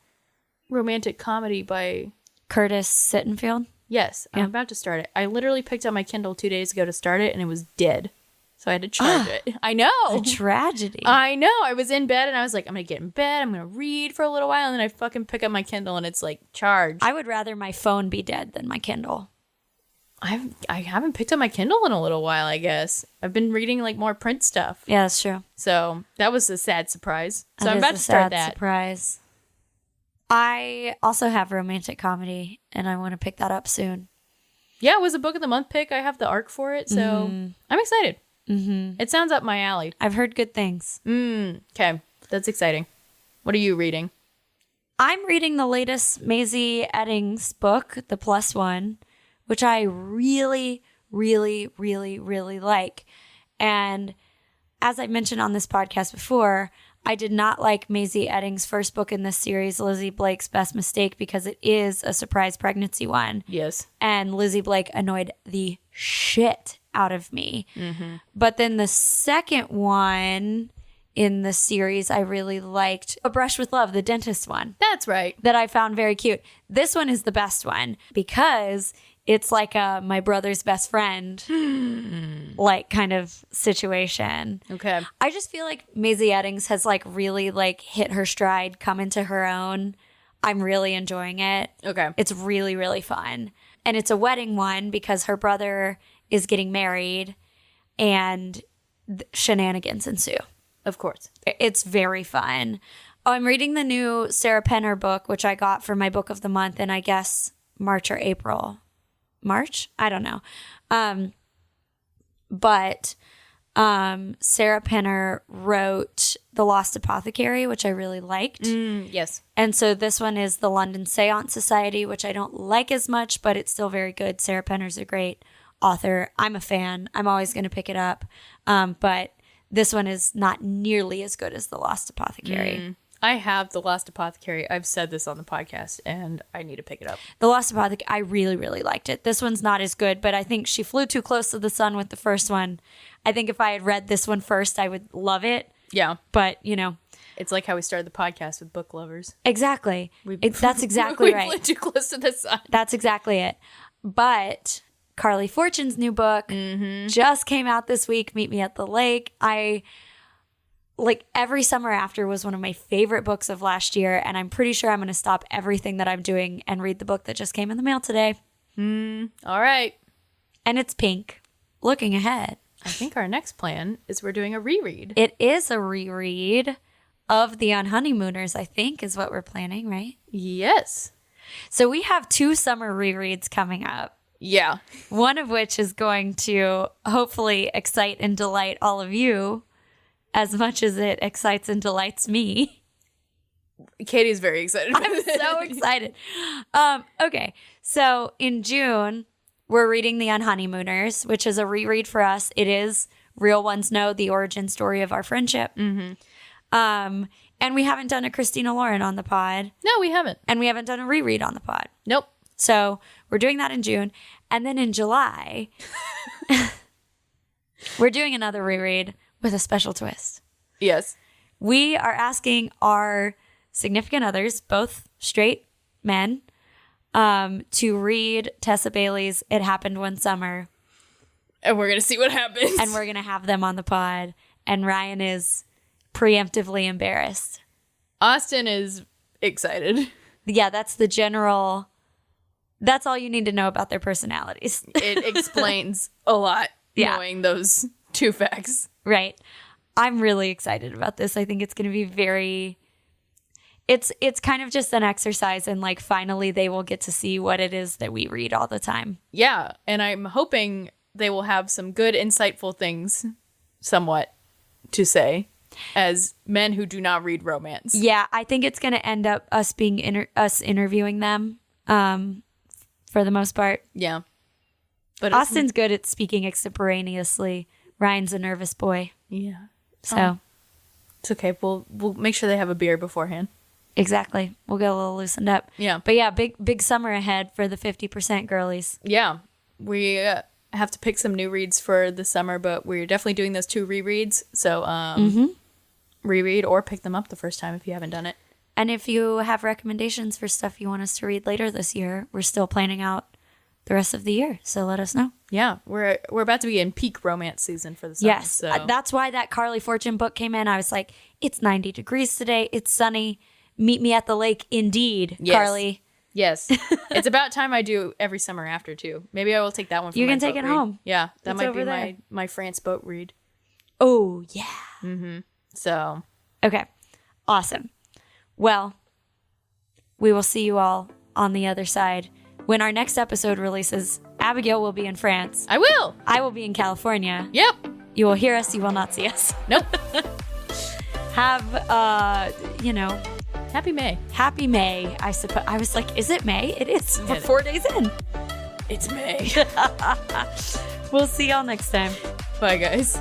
romantic comedy by Curtis Sittenfeld. Yes, I'm about to start it. I literally picked up my Kindle 2 days ago to start it, and it was dead. So I had to charge it. I know. A tragedy. I know. I was in bed, and I was like, I'm going to get in bed. I'm going to read for a little while, and then I fucking pick up my Kindle, and it's like charged. I would rather my phone be dead than my Kindle. I haven't picked up my Kindle in a little while, I guess. I've been reading like more print stuff. Yeah, that's true. So that was a sad surprise. So I'm about to start that. Surprise. I also have romantic comedy, and I want to pick that up soon. Yeah, it was a book of the month pick. I have the arc for it, so I'm excited. It sounds up my alley. I've heard good things. Okay, that's exciting. What are you reading? I'm reading the latest Maisie Eddings book, The Plus One, which I really, really, really, really like. And as I mentioned on this podcast before, I did not like Maisie Eddings' first book in this series, Lizzie Blake's Best Mistake, because it is a surprise pregnancy one. Yes. And Lizzie Blake annoyed the shit out of me. But then the second one in the series I really liked, A Brush with Love, the dentist one. That's right. That I found very cute. This one is the best one because it's like a my brother's best friend like kind of situation. Okay. I just feel like Maisie Eddings has like really like hit her stride, come into her own. I'm really enjoying it. Okay. It's really, really fun. And it's a wedding one because her brother is getting married and shenanigans ensue. Of course. It's very fun. Oh, I'm reading the new Sarah Penner book, which I got for my book of the month in, I guess, March or April. March? I don't know. But Sarah Penner wrote The Lost Apothecary, which I really liked. Yes. And so this one is The London Seance Society, which I don't like as much, but it's still very good. Sarah Penner's a great author. I'm a fan. I'm always going to pick it up. But this one is not nearly as good as The Lost Apothecary. I have The Lost Apothecary. I've said this on the podcast, and I need to pick it up. The Lost Apothecary, I really, really liked it. This one's not as good, but I think she flew too close to the sun with the first one. I think if I had read this one first, I would love it. Yeah. But, you know. It's like how we started the podcast with book lovers. Exactly. That's exactly we right. flew too close to the sun. That's exactly it. But Carly Fortune's new book just came out this week, Meet Me at the Lake. Like Every Summer After was one of my favorite books of last year, and I'm pretty sure I'm going to stop everything that I'm doing and read the book that just came in the mail today. All right. And it's pink. Looking ahead. I think our next plan is we're doing a reread. It is a reread of The Unhoneymooners, I think, is what we're planning, right? Yes. So we have 2 summer rereads coming up. Yeah. One of which is going to hopefully excite and delight all of you as much as it excites and delights me. Katie's very excited. I'm so excited. Okay, so in June, we're reading The Unhoneymooners, which is a reread for us. It is Real Ones Know, the origin story of our friendship. And we haven't done a Christina Lauren on the pod. No, we haven't. And we haven't done a reread on the pod. Nope. So we're doing that in June. And then in July, we're doing another reread with a special twist. Yes. We are asking our significant others, both straight men, to read Tessa Bailey's It Happened One Summer. And we're going to see what happens. And we're going to have them on the pod. And Ryan is preemptively embarrassed. Austin is excited. Yeah, that's the general... That's all you need to know about their personalities. It explains a lot, knowing those 2 facts. Right. I'm really excited about this. I think it's going to be very... It's kind of just an exercise, and like finally they will get to see what it is that we read all the time. Yeah, and I'm hoping they will have some good, insightful things, somewhat, to say, as men who do not read romance. Yeah, I think it's going to end up us being us interviewing them, for the most part. Yeah, but Austin's good at speaking extemporaneously. Ryan's a nervous boy. Yeah, So it's okay. We'll make sure they have a beer beforehand. exactly, we'll get a little loosened up. Yeah, But yeah, big summer ahead for the 50% girlies. yeah. We have to pick some new reads for the summer, but we're definitely doing those 2 rereads. So reread or pick them up the first time if you haven't done it. And if you have recommendations for stuff you want us to read later this year, we're still planning out the rest of the year. So let us know. Yeah, we're about to be in peak romance season for the summer. Yes. So. That's why that Carly Fortune book came in. I was like, it's 90 degrees today. It's sunny. Meet me at the lake. Indeed, Yes. Carly. Yes. It's about time I do Every Summer After, too. Maybe I will take that one for You my can take boat it read. home. Yeah, that It's might over be there. my France boat read. Oh, yeah. So, Okay. Awesome. Well, we will see you all on the other side. When our next episode releases, Abigail will be in France. I will. I will be in California. Yep. You will hear us. You will not see us. Nope. Have, Happy May. happy May, I suppose. I was like, is it May? It is. We're Yeah. 4 days in. It's May. We'll see y'all next time. Bye, guys.